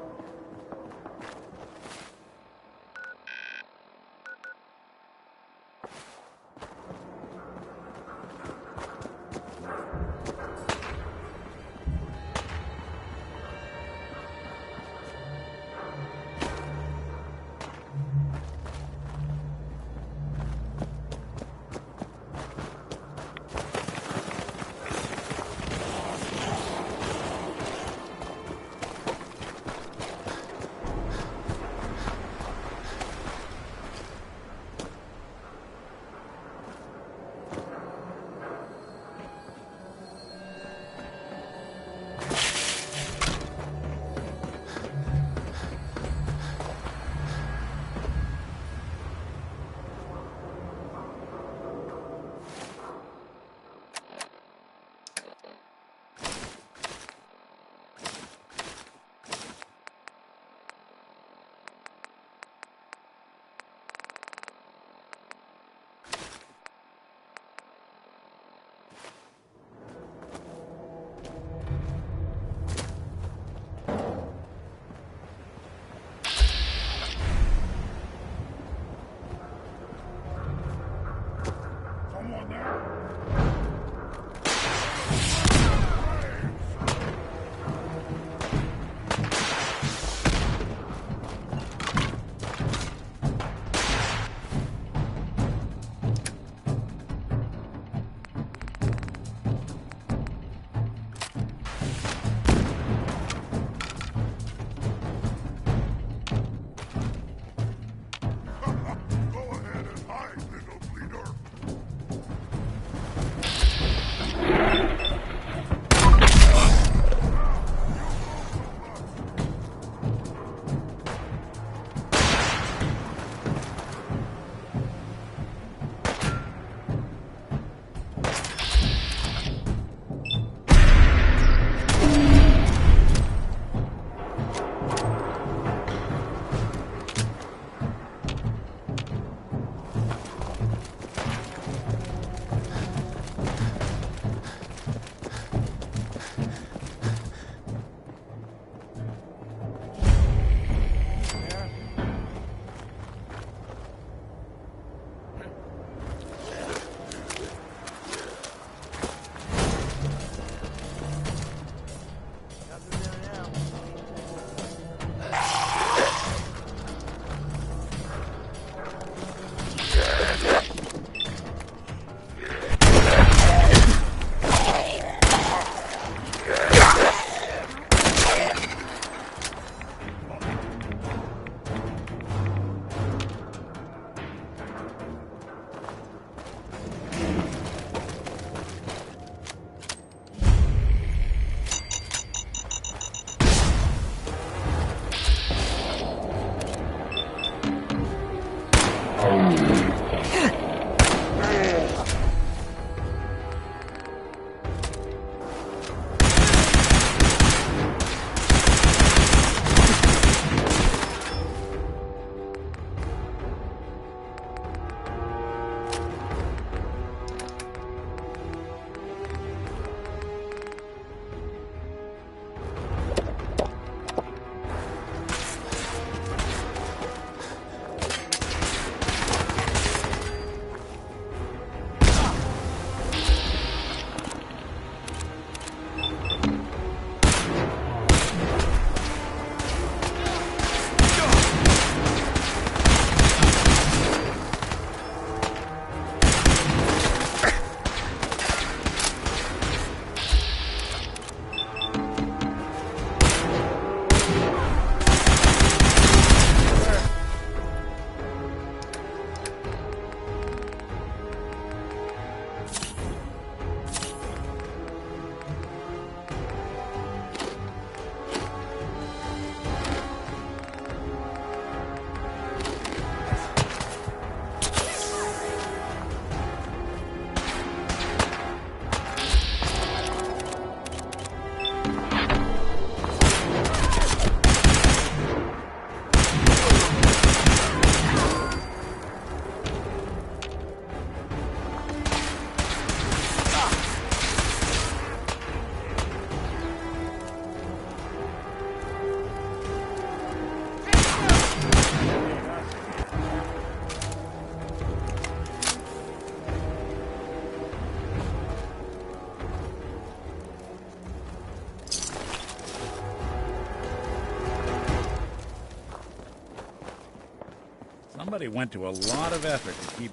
Somebody went to a lot of effort to keep...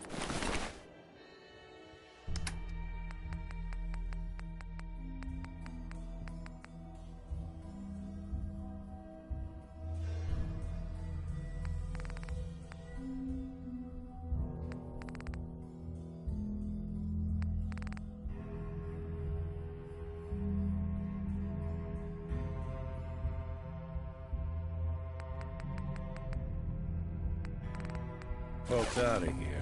folks out of here.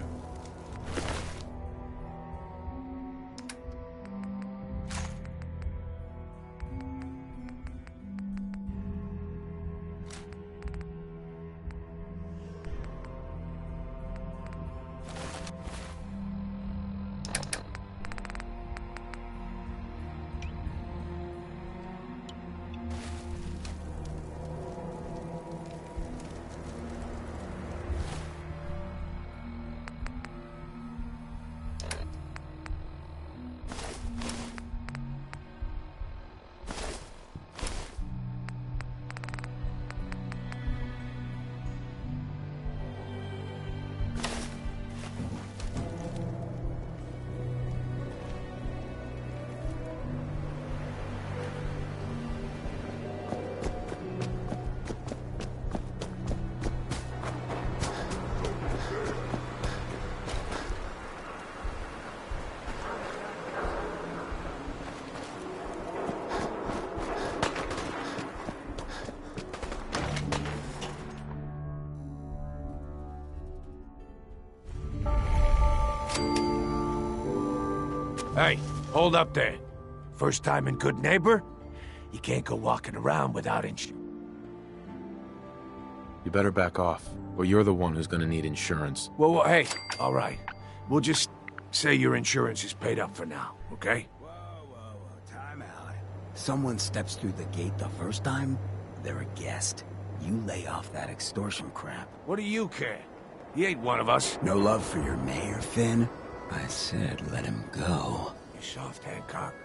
Hey, hold up there. First time in Good Neighbor? You can't go walking around without insurance. You better back off, or you're the one who's gonna need insurance. Well, hey, all right. We'll just say your insurance is paid up for now, okay? Time out. Someone steps through the gate the first time, they're a guest. You lay off that extortion crap. What do you care? He ain't one of us. No love for your mayor, Finn? I said let him go. You soft, Hancock.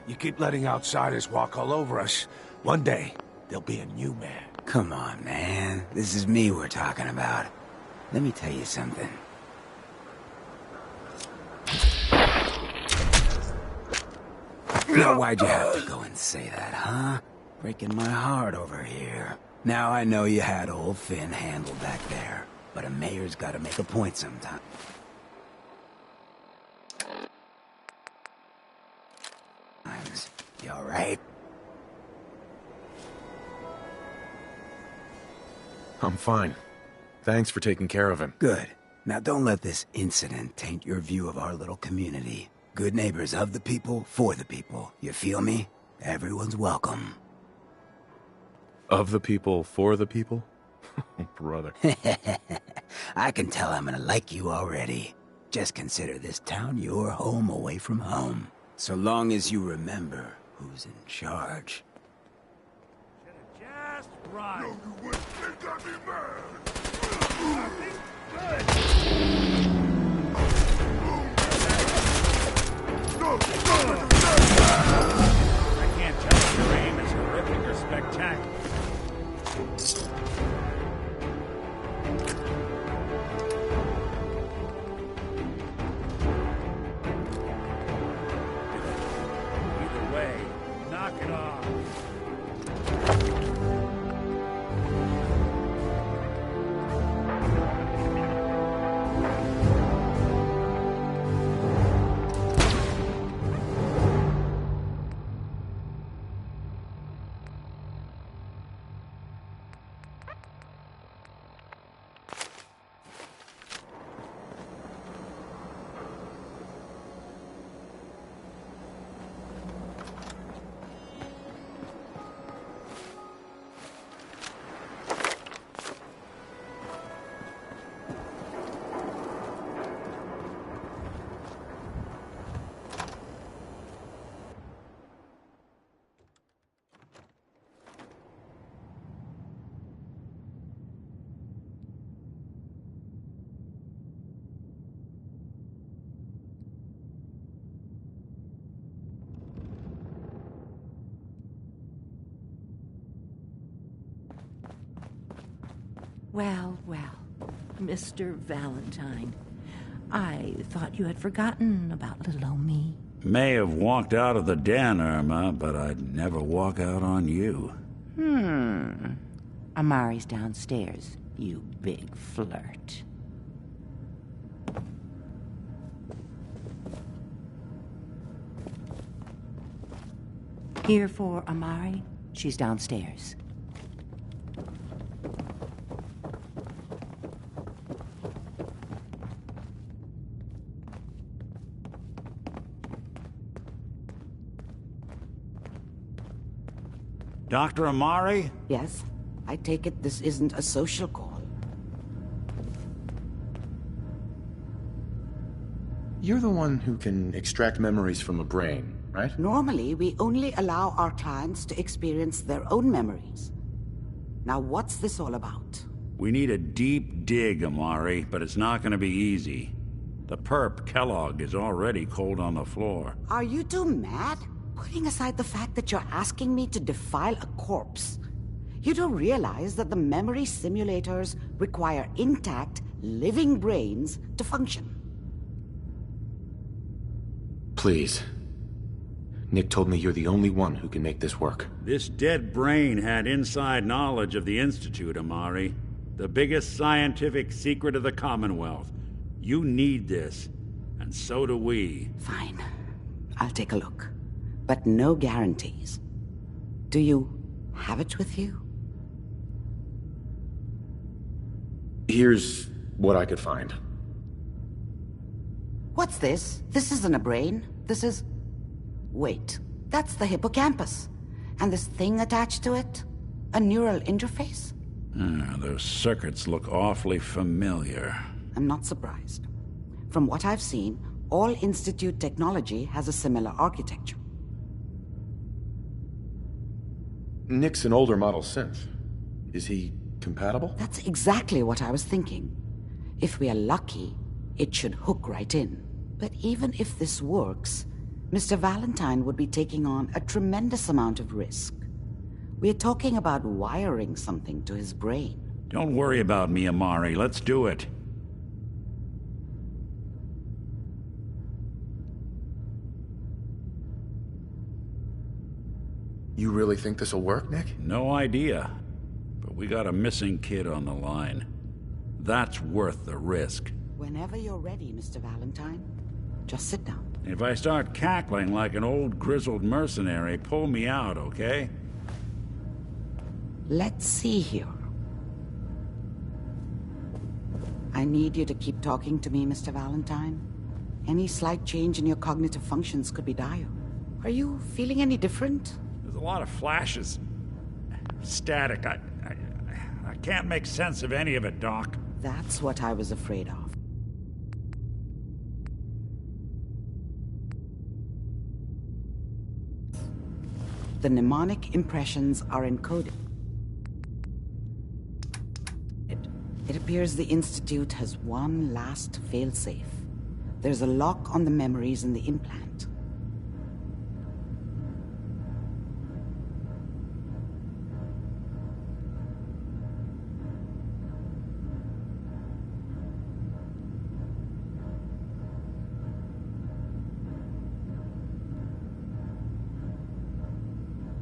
You keep letting outsiders walk all over us. One day, there'll be a new man. Come on, man. This is me we're talking about. Let me tell you something. Now, why'd you have to go and say that, huh? Breaking my heart over here. Now I know you had old Finn handled back there, but a mayor's gotta make a point sometime. You alright? I'm fine. Thanks for taking care of him. Good. Now don't let this incident taint your view of our little community. Good neighbors of the people, for the people. You feel me? Everyone's welcome. Of the people, for the people? Brother. I can tell I'm gonna like you already. Just consider this town your home away from home. So long as you remember who's in charge. Just right. No, you wouldn't think I'd be mad. I can't tell if your aim is horrific or spectacular. Either way, knock it off. Well, well. Mr. Valentine. I thought you had forgotten about little old me. May have walked out of the den, Irma, but I'd never walk out on you. Amari's downstairs, you big flirt. Here for Amari. She's downstairs. Dr. Amari? Yes? I take it this isn't a social call. You're the one who can extract memories from a brain, right? Normally, we only allow our clients to experience their own memories. Now, what's this all about? We need a deep dig, Amari, but it's not going to be easy. The perp, Kellogg, is already cold on the floor. Are you two mad? Putting aside the fact that you're asking me to defile a corpse, you do realize that the memory simulators require intact, living brains to function. Please. Nick told me you're the only one who can make this work. This dead brain had inside knowledge of the Institute, Amari. The biggest scientific secret of the Commonwealth. You need this, and so do we. Fine. I'll take a look. But no guarantees. Do you have it with you? Here's what I could find. What's this? This isn't a brain. This is... Wait, that's the hippocampus. And this thing attached to it? A neural interface? Those circuits look awfully familiar. I'm not surprised. From what I've seen, all Institute technology has a similar architecture. Nick's an older model synth. Is he compatible? That's exactly what I was thinking. If we are lucky, it should hook right in. But even if this works, Mr. Valentine would be taking on a tremendous amount of risk. We're talking about wiring something to his brain. Don't worry about me, Amari. Let's do it. You really think this'll work, Nick? No idea. But we got a missing kid on the line. That's worth the risk. Whenever you're ready, Mr. Valentine, just sit down. If I start cackling like an old grizzled mercenary, pull me out, okay? Let's see here. I need you to keep talking to me, Mr. Valentine. Any slight change in your cognitive functions could be dire. Are you feeling any different? There's a lot of flashes. Static. I can't make sense of any of it, Doc. That's what I was afraid of. The mnemonic impressions are encoded. It appears the Institute has one last failsafe. There's a lock on the memories in the implant.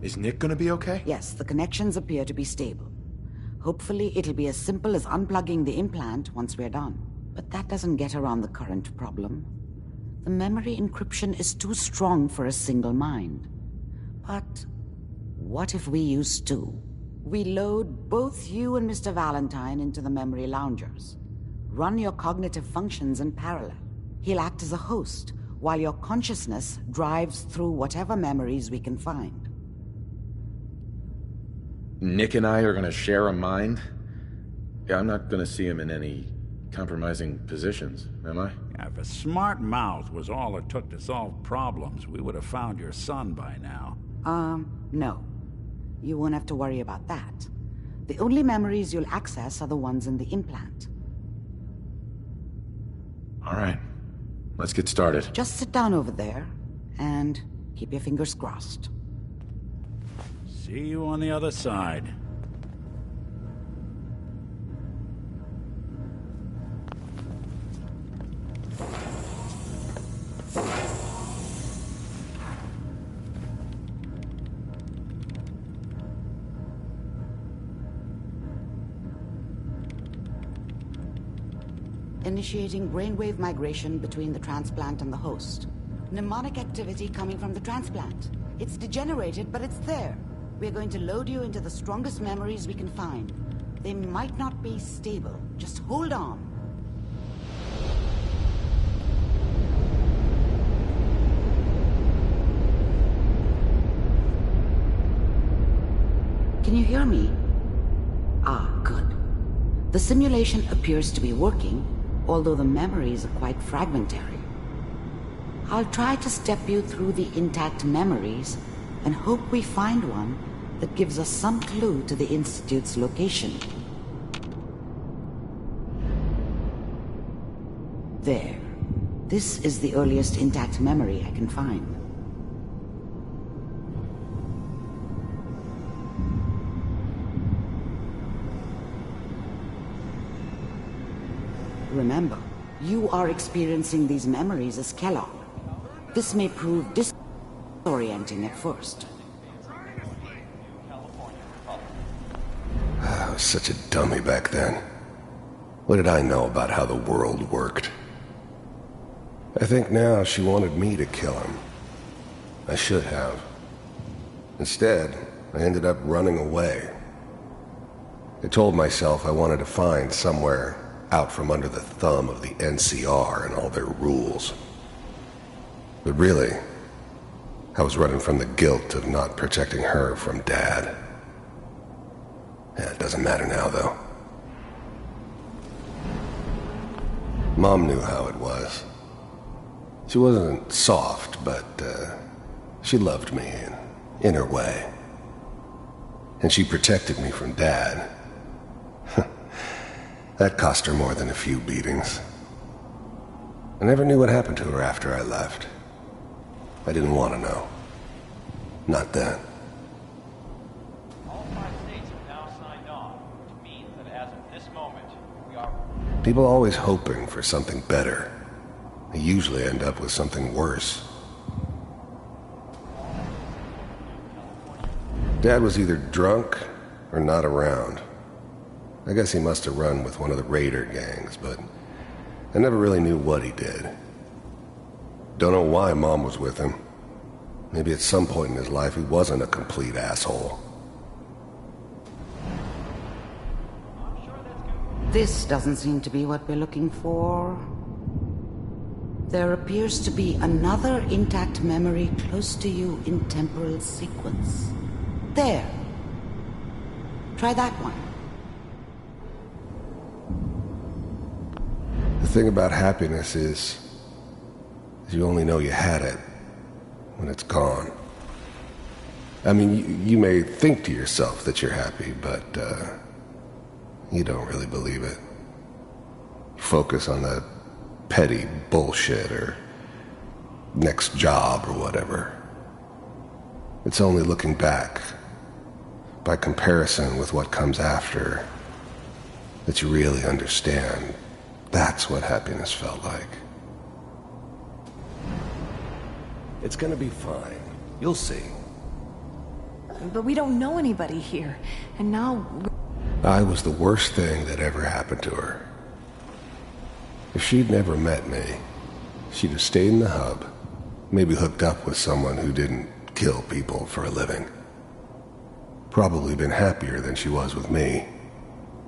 Is Nick gonna be okay? Yes, the connections appear to be stable. Hopefully, it'll be as simple as unplugging the implant once we're done. But that doesn't get around the current problem. The memory encryption is too strong for a single mind. But what if we use two? We load both you and Mr. Valentine into the memory loungers. Run your cognitive functions in parallel. He'll act as a host, while your consciousness drives through whatever memories we can find. Nick and I are gonna share a mind? Yeah, I'm not gonna see him in any compromising positions, am I? If a smart mouth was all it took to solve problems, we would have found your son by now. No. You won't have to worry about that. The only memories you'll access are the ones in the implant. All right. Let's get started. Just sit down over there, and keep your fingers crossed. See you on the other side. initiating brainwave migration between the transplant and the host. Mnemonic activity coming from the transplant. It's degenerated, but it's there. We're going to load you into the strongest memories we can find. They might not be stable. Just hold on. Can you hear me? Ah, good. The simulation appears to be working, although the memories are quite fragmentary. I'll try to step you through the intact memories and hope we find one that gives us some clue to the Institute's location. There. This is the earliest intact memory I can find. Remember, you are experiencing these memories as Kellogg. This may prove disorienting at first. I was such a dummy back then. What did I know about how the world worked? I think now she wanted me to kill him. I should have. Instead, I ended up running away. I told myself I wanted to find somewhere out from under the thumb of the NCR and all their rules. But really, I was running from the guilt of not protecting her from Dad. Yeah, it doesn't matter now, though. Mom knew how it was. She wasn't soft, but she loved me in her way. And she protected me from Dad. That cost her more than a few beatings. I never knew what happened to her after I left. I didn't want to know. Not then. All 5 states have now signed on, which means that as of this moment, we are... People are always hoping for something better. They usually end up with something worse. Dad was either drunk or not around. I guess he must have run with one of the raider gangs, but I never really knew what he did. Don't know why Mom was with him. Maybe at some point in his life he wasn't a complete asshole. This doesn't seem to be what we're looking for. There appears to be another intact memory close to you in temporal sequence. There. Try that one. The thing about happiness is you only know you had it when it's gone. I mean, you may think to yourself that you're happy, but you don't really believe it. You focus on the petty bullshit or next job or whatever. It's only looking back, by comparison with what comes after, that you really understand. That's what happiness felt like. It's gonna be fine. You'll see. But we don't know anybody here, and now... I was the worst thing that ever happened to her. If she'd never met me, she'd have stayed in the hub, maybe hooked up with someone who didn't kill people for a living. Probably been happier than she was with me.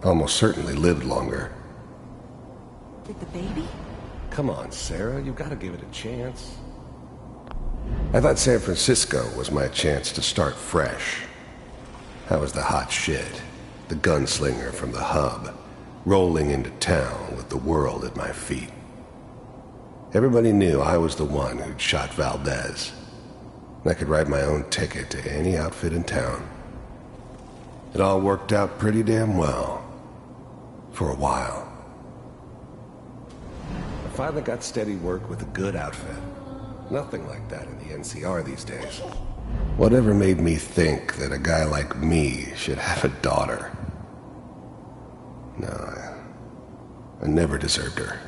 Almost certainly lived longer. With the baby? Come on, Sarah, you've got to give it a chance. I thought San Francisco was my chance to start fresh. I was the hot shit, the gunslinger from the hub, rolling into town with the world at my feet. Everybody knew I was the one who'd shot Valdez. I could write my own ticket to any outfit in town. It all worked out pretty damn well. For a while. I finally got steady work with a good outfit. Nothing like that in the NCR these days. Whatever made me think that a guy like me should have a daughter? No, I never deserved her.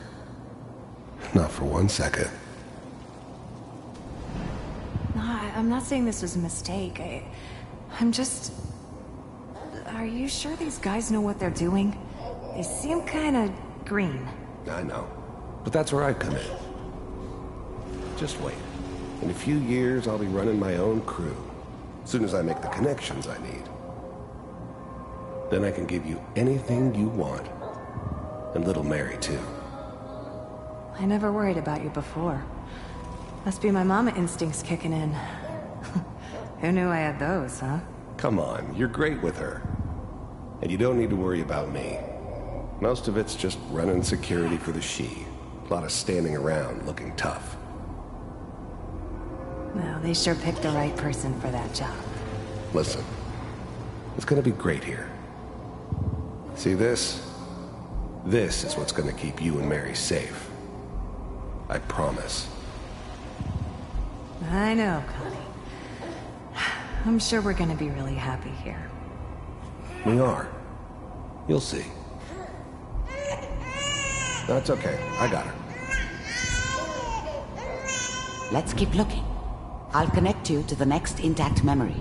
Not for 1 second. No, I'm not saying this was a mistake. I'm just... Are you sure these guys know what they're doing? They seem kind of green. I know. But that's where I come in. Just wait. In a few years, I'll be running my own crew. As soon as I make the connections I need. Then I can give you anything you want. And little Mary, too. I never worried about you before. Must be my mama instincts kicking in. Who knew I had those, huh? Come on, you're great with her. And you don't need to worry about me. Most of it's just running security for the she. A lot of standing around looking tough. Well, they sure picked the right person for that job. Listen, it's gonna be great here. See this? This is what's gonna keep you and Mary safe. I promise. I know, Connie. I'm sure we're gonna be really happy here. We are. You'll see. That's okay. I got her. Let's keep looking. I'll connect you to the next intact memory.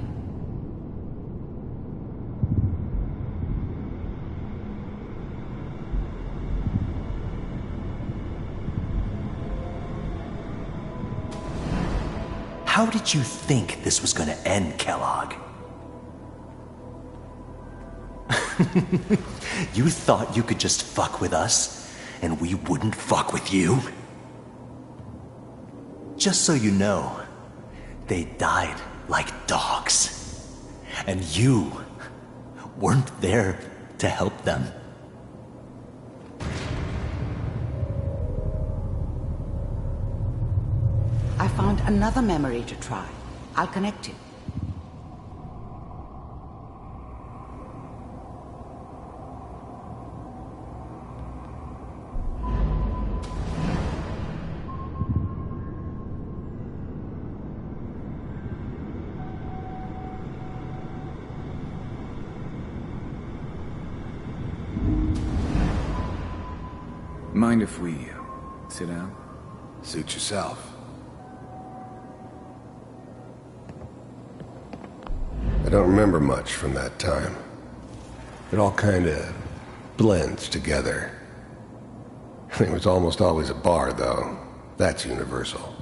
How did you think this was gonna end, Kellogg? You thought you could just fuck with us, and we wouldn't fuck with you? Just so you know, they died like dogs. And you weren't there to help them. I found another memory to try. I'll connect you. Mind if we sit down? Suit yourself. I don't remember much from that time. It all kind of blends together. There was almost always a bar, though. That's universal.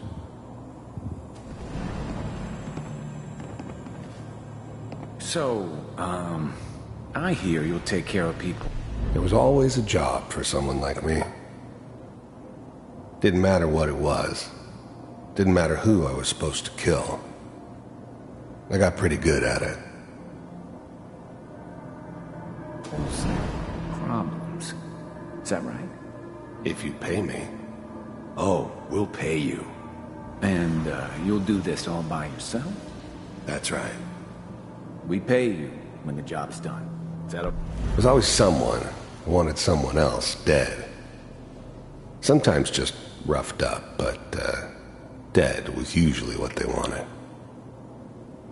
So, I hear you'll take care of people. There was always a job for someone like me. Didn't matter what it was. Didn't matter who I was supposed to kill. I got pretty good at it. Problems. Is that right? If you pay me. Oh, we'll pay you. And, you'll do this all by yourself? That's right. We pay you when the job's done. Is that There's always someone who wanted someone else dead. Sometimes just roughed up, but, dead was usually what they wanted.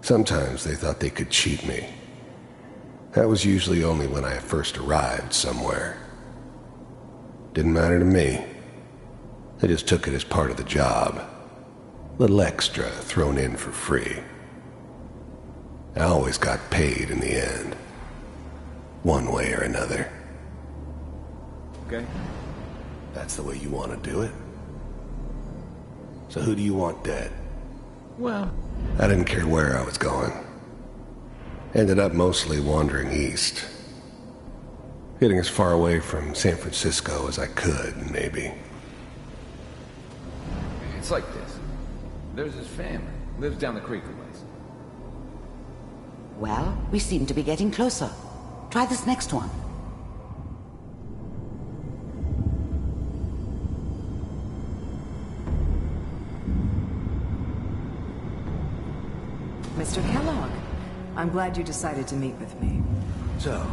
Sometimes they thought they could cheat me. That was usually only when I first arrived somewhere. Didn't matter to me. They just took it as part of the job. Little extra thrown in for free. I always got paid in the end. One way or another. Okay. That's the way you want to do it? So who do you want dead? Well, I didn't care where I was going. Ended up mostly wandering east. Getting as far away from San Francisco as I could, maybe. it's like this. There's his family. Lives down the creek a ways. Well, we seem to be getting closer. Try this next one. Mr. Kellogg, I'm glad you decided to meet with me. So,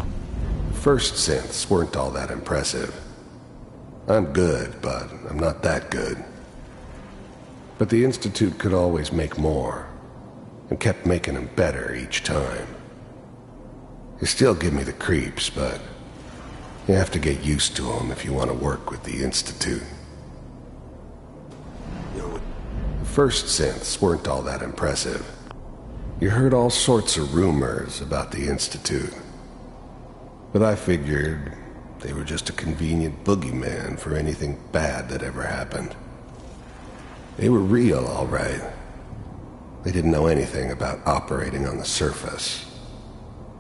first synths weren't all that impressive. I'm good, but I'm not that good. But the Institute could always make more, and kept making them better each time. They still give me the creeps, but you have to get used to them if you want to work with the Institute. The first synths weren't all that impressive. You heard all sorts of rumors about the Institute. But I figured they were just a convenient boogeyman for anything bad that ever happened. They were real, all right. They didn't know anything about operating on the surface.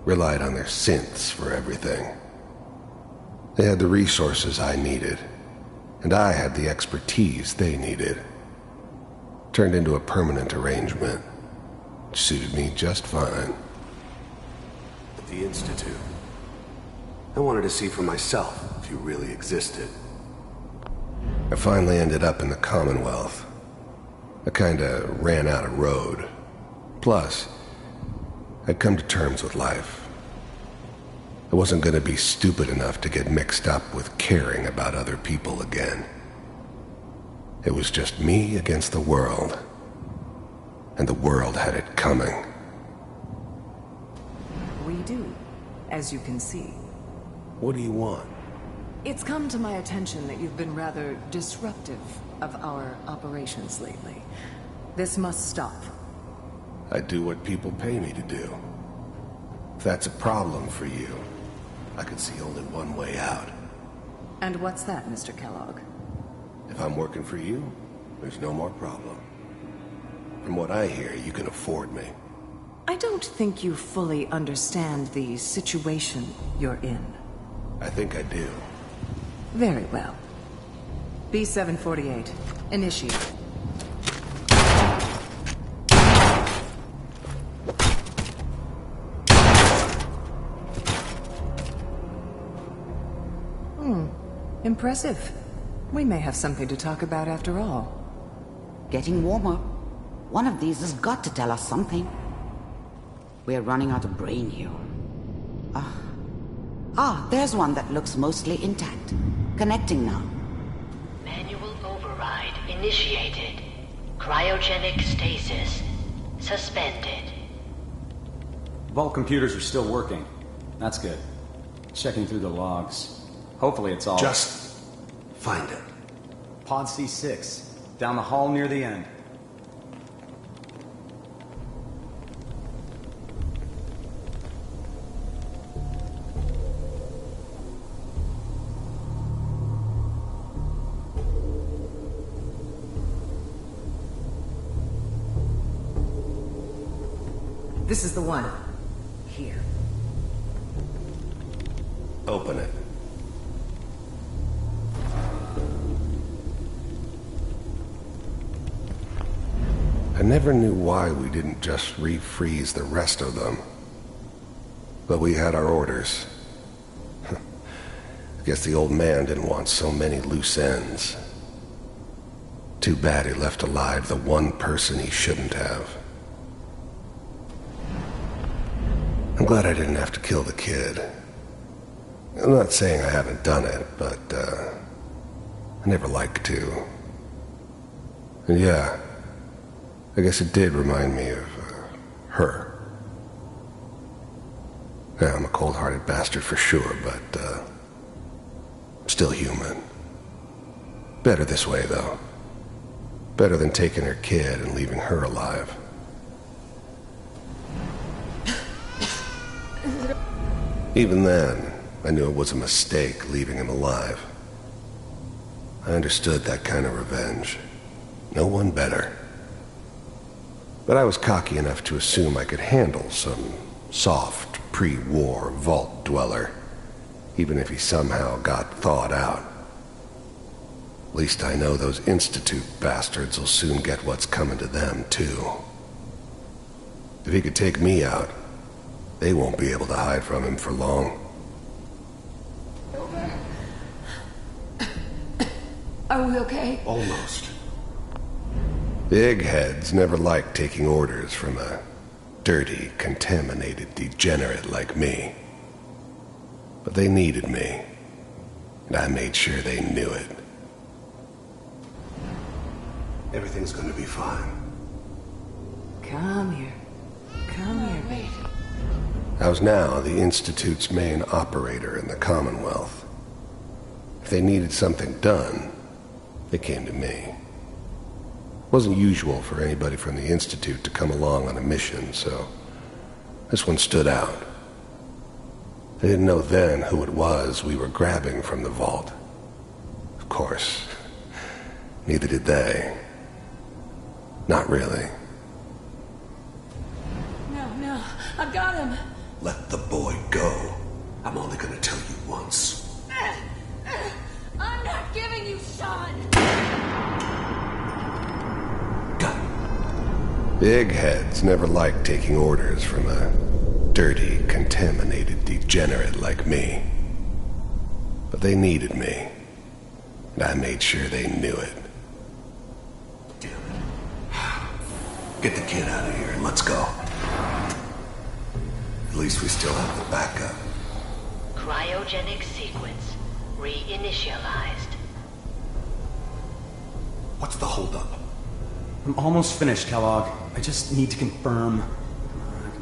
Relied on their synths for everything. They had the resources I needed, and I had the expertise they needed. Turned into a permanent arrangement, which suited me just fine. At the Institute, I wanted to see for myself if you really existed. I finally ended up in the Commonwealth. I kinda ran out of road. Plus, I'd come to terms with life. I wasn't gonna be stupid enough to get mixed up with caring about other people again. It was just me against the world. And the world had it coming. We do, as you can see. What do you want? It's come to my attention that you've been rather disruptive of our operations lately. This must stop. I do what people pay me to do. If that's a problem for you, I can see only one way out. And what's that, Mr. Kellogg? If I'm working for you, there's no more problem. From what I hear, you can afford me. I don't think you fully understand the situation you're in. I think I do. Very well. B-748, initiate. Impressive. We may have something to talk about after all. Getting warmer. One of these has got to tell us something. We're running out of brain here. There's one that looks mostly intact. Connecting now. Manual override initiated. Cryogenic stasis suspended. Vault computers are still working. That's good. Checking through the logs. Hopefully it's all... Just find it. Pod C6. Down the hall near the end. This is the one. Here. Open it. I never knew why we didn't just refreeze the rest of them. But we had our orders. I guess the old man didn't want so many loose ends. Too bad he left alive the one person he shouldn't have. I'm glad I didn't have to kill the kid. I'm not saying I haven't done it, but, I never liked to. And yeah, I guess it did remind me of, her. Yeah, I'm a cold-hearted bastard for sure, but, I'm still human. Better this way, though. Better than taking her kid and leaving her alive. Even then, I knew it was a mistake leaving him alive. I understood that kind of revenge. No one better. But I was cocky enough to assume I could handle some soft, pre-war vault dweller, even if he somehow got thawed out. At least I know those Institute bastards will soon get what's coming to them, too. If he could take me out, they won't be able to hide from him for long. Are we okay? Almost. The eggheads never liked taking orders from a dirty, contaminated degenerate like me. But they needed me, and I made sure they knew it. Everything's gonna be fine. Come here. Come here, baby. I was now the Institute's main operator in the Commonwealth. If they needed something done, they came to me. It wasn't usual for anybody from the Institute to come along on a mission, so this one stood out. I didn't know then who it was we were grabbing from the vault. Of course, neither did they. Not really. No, I've got him. Let the boy go. I'm only gonna tell you once. I'm not giving you Sean. Big heads never liked taking orders from a dirty, contaminated degenerate like me. But they needed me, and I made sure they knew it. Damn it. Get the kid out of here and let's go. At least we still have the backup. Cryogenic sequence reinitialized. What's the holdup? I'm almost finished, Kellogg. I just need to confirm.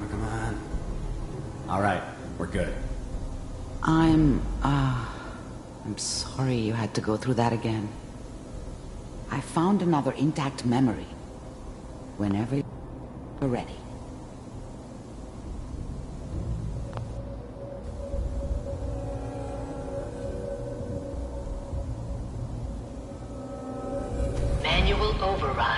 Come on. All right, we're good. I'm sorry you had to go through that again. I found another intact memory. Whenever you're ready. Manual override.